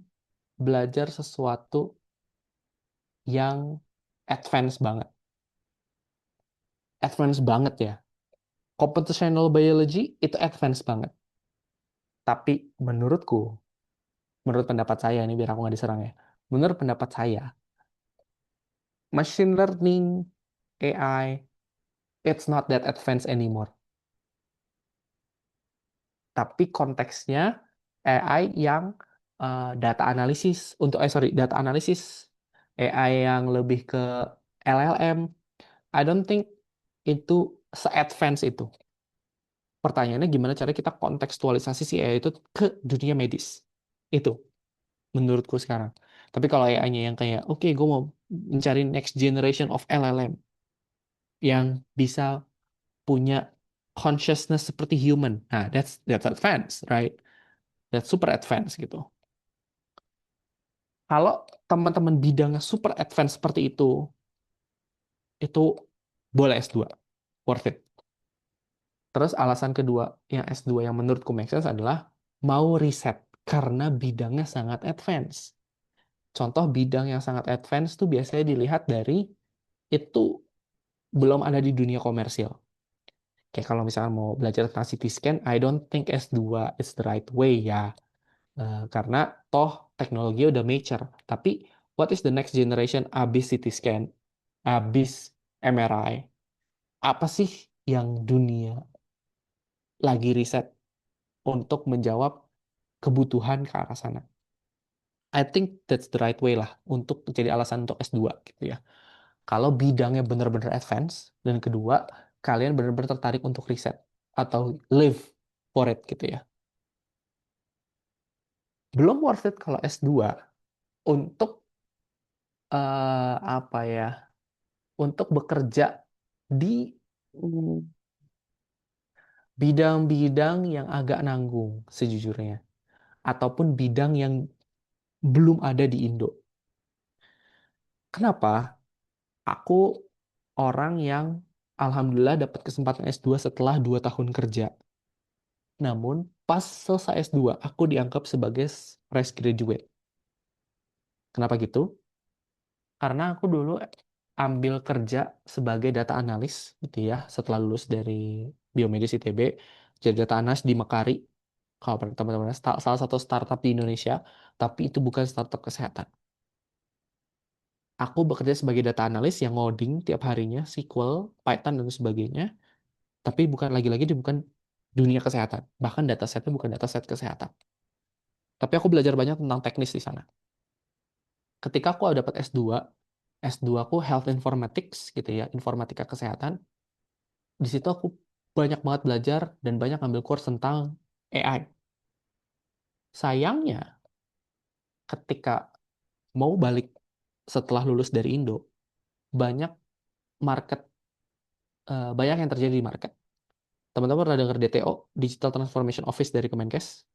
belajar sesuatu yang advance banget. Advance banget ya. Computational biology itu advance banget. Tapi menurut pendapat saya ini biar aku nggak diserang ya. Menurut pendapat saya, machine learning, AI, it's not that advanced anymore. Tapi konteksnya AI yang data analisis data analisis AI yang lebih ke LLM, I don't think itu se-advance itu. Pertanyaannya gimana cara kita kontekstualisasi si AI itu ke dunia medis. Itu menurutku sekarang. Tapi kalau AI-nya yang kayak, oke, gue mau mencari next generation of LLM yang bisa punya consciousness seperti human. Nah, that's advanced, right? That's super advanced gitu. Kalau teman-teman bidangnya super advance seperti itu boleh S2, worth it. Terus alasan kedua yang S2 yang menurutku make sense adalah mau riset karena bidangnya sangat advance. Contoh bidang yang sangat advance tuh biasanya dilihat dari itu belum ada di dunia komersil. Kayak kalau misalnya mau belajar tentang CT scan, I don't think S2 is the right way ya. Karena toh teknologi udah mature. Tapi what is the next generation abis CT scan, abis MRI? Apa sih yang dunia lagi riset untuk menjawab kebutuhan ke arah sana? I think that's the right way lah untuk jadi alasan untuk S2 gitu ya. Kalau bidangnya benar-benar advance, dan kedua, kalian benar-benar tertarik untuk riset atau live for it gitu ya. Belum worth it kalau S2 untuk apa ya? Untuk bekerja di mm, bidang-bidang yang agak nanggung sejujurnya, ataupun bidang yang belum ada di Indo. Kenapa? Aku orang yang alhamdulillah dapat kesempatan S2 setelah 2 tahun kerja. Namun, pas selesai S2, aku dianggap sebagai fresh graduate. Kenapa gitu? Karena aku dulu ambil kerja sebagai data analis gitu ya, setelah lulus dari Biomedis ITB, jadi data analis di Mekari. Kalau teman-teman salah satu startup di Indonesia, tapi itu bukan startup kesehatan. Aku bekerja sebagai data analis yang ngoding tiap harinya, SQL, Python, dan sebagainya. Tapi bukan lagi-lagi dia bukan dunia kesehatan. Bahkan datasetnya bukan dataset kesehatan. Tapi aku belajar banyak tentang teknis di sana. Ketika aku dapat S2, S2 aku Health Informatics gitu ya, informatika kesehatan. Di situ aku banyak banget belajar dan banyak ambil course tentang AI. Sayangnya, ketika mau balik setelah lulus dari Indo, banyak market banyak yang terjadi di market. Teman-teman pernah dengar DTO, Digital Transformation Office dari Kemenkes,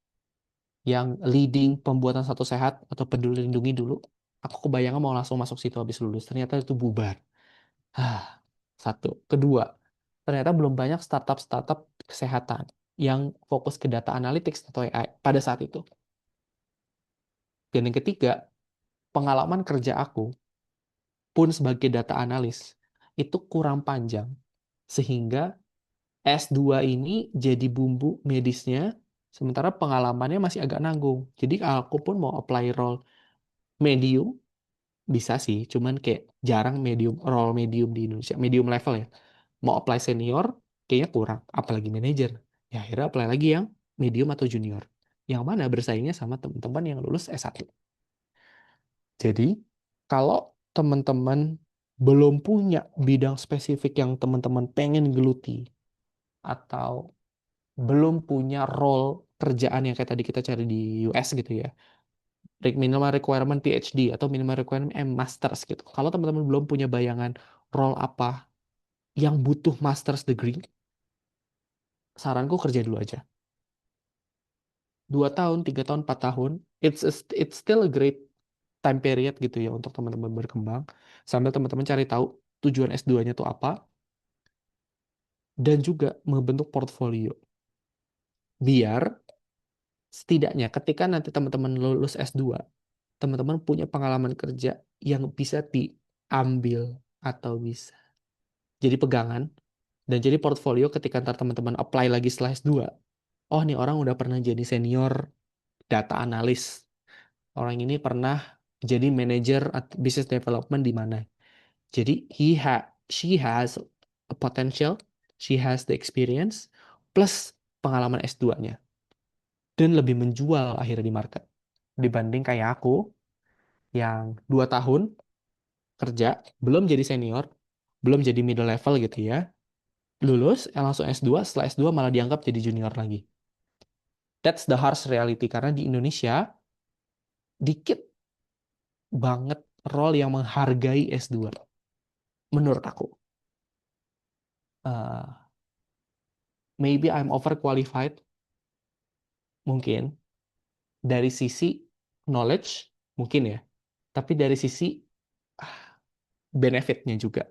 yang leading pembuatan Satu Sehat atau Peduli Lindungi dulu. Aku kebayangnya mau langsung masuk situ habis lulus. Ternyata itu bubar. Satu. Kedua, ternyata belum banyak startup-startup kesehatan yang fokus ke data analytics atau AI pada saat itu. Dan yang ketiga, pengalaman kerja aku pun sebagai data analis itu kurang panjang. Sehingga S2 ini jadi bumbu medisnya, sementara pengalamannya masih agak nanggung. Jadi aku pun mau apply role medium, bisa sih, cuman kayak jarang role medium di Indonesia, medium level ya. Mau apply senior, kayaknya kurang, apalagi manajer. Ya akhirnya apply lagi yang medium atau junior. Yang mana bersaingnya sama teman-teman yang lulus S1. Jadi, kalau teman-teman belum punya bidang spesifik yang teman-teman pengen geluti, atau belum punya role kerjaan yang kayak tadi kita cari di US gitu ya, minimal requirement PhD atau minimal requirement Masters gitu. Kalau teman-teman belum punya bayangan role apa yang butuh Masters degree, saranku kerja dulu aja. 2 tahun, 3 tahun, 4 tahun, it's still a great time period gitu ya untuk teman-teman berkembang. Sambil teman-teman cari tahu tujuan S2-nya tuh apa, dan juga membentuk portfolio. Biar setidaknya ketika nanti teman-teman lulus S2, teman-teman punya pengalaman kerja yang bisa diambil atau bisa jadi pegangan Dan jadi portfolio ketika ntar teman-teman apply lagi setelah S2, oh nih orang udah pernah jadi senior data analis. Orang ini pernah jadi manager business development di mana. Jadi she has a potential, she has the experience plus pengalaman S2-nya dan lebih menjual akhirnya di market dibanding kayak aku yang 2 tahun kerja belum jadi senior, belum jadi middle level gitu ya. Lulus langsung S2, setelah S2 malah dianggap jadi junior lagi. That's the harsh reality karena di Indonesia dikit banget role yang menghargai S2 menurut aku. Uh, Maybe I'm overqualified mungkin dari sisi knowledge mungkin ya, tapi dari sisi benefitnya juga.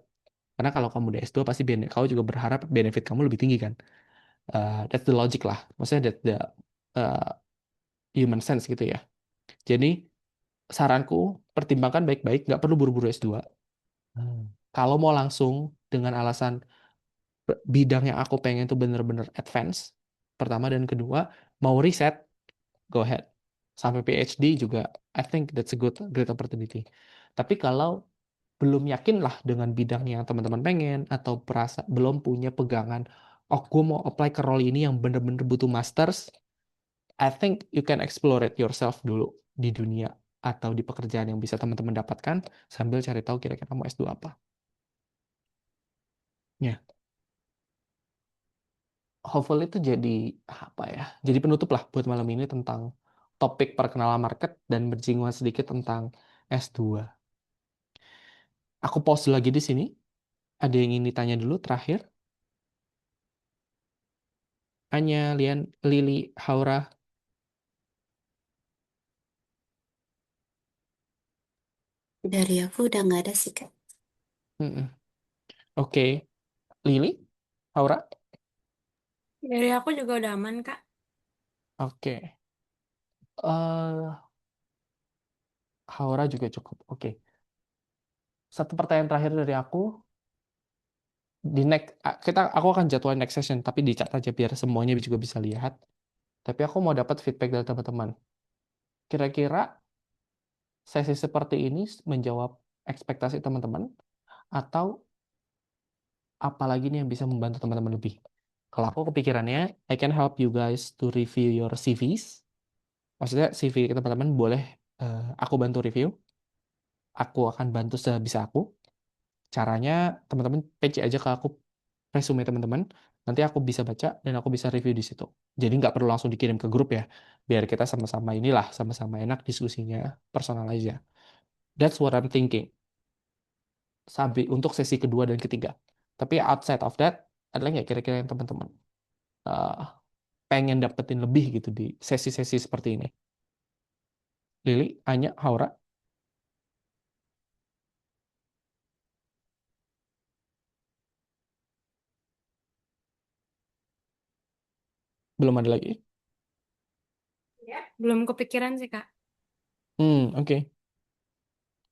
Karena kalau kamu udah S2 pasti kamu juga berharap benefit kamu lebih tinggi kan. That's the logic lah. Maksudnya that's the uh, human sense gitu ya. Jadi saranku pertimbangkan baik-baik, nggak perlu buru-buru S2. Kalau mau langsung dengan alasan bidang yang aku pengen tuh bener-bener advance, pertama dan kedua, mau riset, go ahead. Sampai PhD juga, I think that's a great opportunity. Tapi kalau belum yakin lah dengan bidang yang teman-teman pengen, atau belum punya pegangan, oh gue mau apply ke role ini yang bener-bener butuh masters, I think you can explore it yourself dulu di dunia atau di pekerjaan yang bisa teman-teman dapatkan sambil cari tahu kira-kira mau S2 apa. Ya, hopefully itu jadi apa ya? Jadi penutup lah buat malam ini tentang topik perkenalan market dan bersinggungan sedikit tentang S2. Aku pause lagi di sini. Ada yang ingin ditanya dulu terakhir? Anya, Lian, Lili, Haura. Dari aku udah nggak ada sih, Kak. Mm-mm. Oke, Lili, Haura. Dari aku juga udah aman, Kak. Oke. Haura juga cukup. Oke. Satu pertanyaan terakhir dari aku. Di next, aku akan jadwal next session, tapi dicatat aja biar semuanya juga bisa lihat. Tapi aku mau dapat feedback dari teman-teman. Kira-kira sesi seperti ini menjawab ekspektasi teman-teman atau apalagi nih yang bisa membantu teman-teman lebih? Kalau aku kepikirannya, I can help you guys to review your CVs. Maksudnya CV teman-teman boleh aku bantu review. Aku akan bantu sebisa aku. Caranya teman-teman PC aja ke aku resume teman-teman. Nanti aku bisa baca dan aku bisa review di situ. Jadi nggak perlu langsung dikirim ke grup ya. Biar kita sama-sama inilah, sama-sama enak diskusinya, personal aja. That's what I'm thinking. Sampai untuk sesi kedua dan ketiga. Tapi outside of that, ada nggak kira-kira yang teman-teman eh, pengen dapetin lebih gitu di sesi-sesi seperti ini? Lili, Anya, Haura, belum ada lagi? Belum kepikiran sih, Kak. Oke.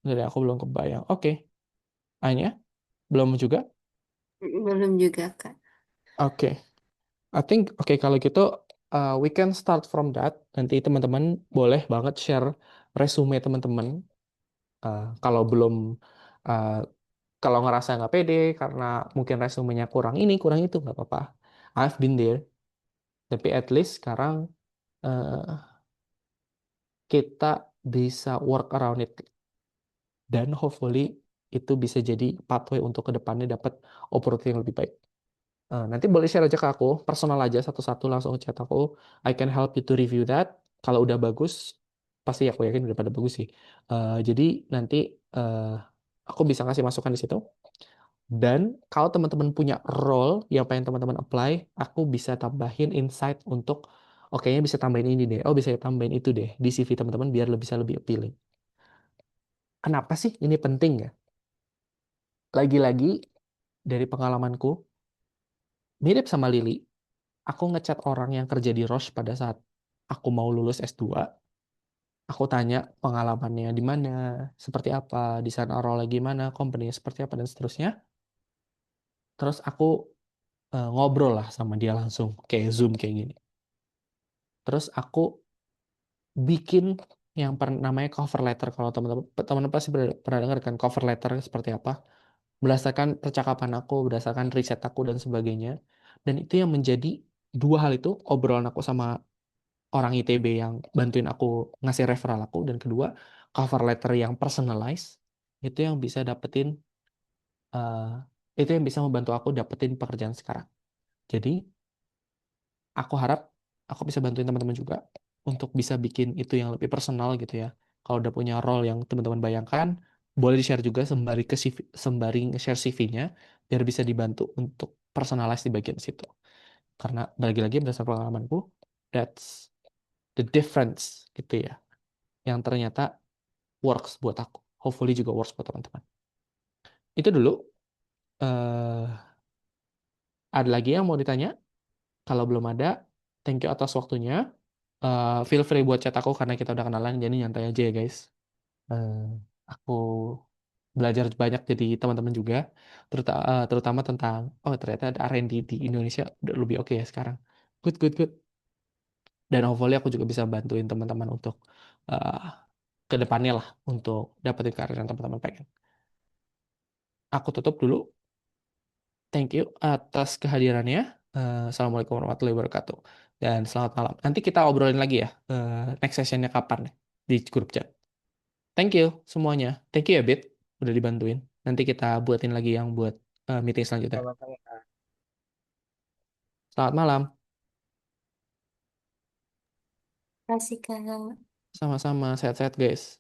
Dari aku belum kebayang. Oke. Anya, belum juga? Belum juga, Kak. Oke. I think, oke kalau gitu, we can start from that. Nanti teman-teman boleh banget share resume teman-teman. Kalau belum, uh, kalau ngerasa nggak pede karena mungkin resumenya kurang ini, kurang itu, nggak apa-apa. I've been there. Tapi at least sekarang uh, kita bisa work around it. Dan hopefully itu bisa jadi pathway untuk ke depannya dapat opportunity yang lebih baik. Nanti boleh share aja ke aku, personal aja satu-satu langsung chat aku. I can help you to review that. Kalau udah bagus, pasti aku yakin udah pada bagus sih. Jadi nanti uh, aku bisa ngasih masukan di situ. Dan kalau teman-teman punya role yang pengen teman-teman apply, aku bisa tambahin insight untuk, oke nya bisa tambahin ini deh, oh bisa tambahin itu deh di CV teman-teman biar bisa lebih appealing. Kenapa sih ini penting ya? Lagi-lagi dari pengalamanku, mirip sama Lili, aku ngechat orang yang kerja di Roche pada saat aku mau lulus S2. Aku tanya pengalamannya di mana, seperti apa, di sana role gimana, company seperti apa, dan seterusnya. Terus aku ngobrol lah sama dia langsung kayak Zoom kayak gini. Terus aku bikin yang namanya cover letter. Kalau teman-teman pasti pernah dengar kan cover letter seperti apa, berdasarkan percakapan aku, berdasarkan riset aku dan sebagainya. Dan itu yang menjadi dua hal itu, obrolan aku sama orang ITB yang bantuin aku ngasih referral aku, dan kedua cover letter yang personalized, itu yang bisa dapetin eh, itu yang bisa membantu aku dapetin pekerjaan sekarang. Jadi aku harap aku bisa bantuin teman-teman juga untuk bisa bikin itu yang lebih personal gitu ya. Kalau udah punya role yang teman-teman bayangkan, boleh di-share juga sembari ke CV, sembari nge-share CV-nya biar bisa dibantu untuk personalize di bagian situ. Karena lagi-lagi berdasarkan pengalamanku, that's the difference gitu ya. Yang ternyata works buat aku. Hopefully juga works buat teman-teman. Itu dulu. eh ada lagi yang mau ditanya? Kalau belum ada, thank you atas waktunya. Feel free buat chat aku karena kita udah kenalan, jadi nyantai aja ya guys. Eh, aku belajar banyak jadi teman-teman juga, terutama tentang ternyata ada R&D di Indonesia udah lebih oke ya sekarang. Good, good, good. Dan hopefully aku juga bisa bantuin teman-teman untuk eh, ke depannya lah untuk dapetin karir yang teman-teman pengen. Aku tutup dulu. Thank you atas kehadirannya. Assalamualaikum warahmatullahi wabarakatuh. Dan selamat malam. Nanti kita obrolin lagi ya. Next sessionnya kapan nih di grup chat. Thank you semuanya. Thank you ya, Bit. Udah dibantuin. Nanti kita buatin lagi yang buat meeting selanjutnya. Selamat malam. Kasih Kak. Sama-sama. Sehat-sehat, guys.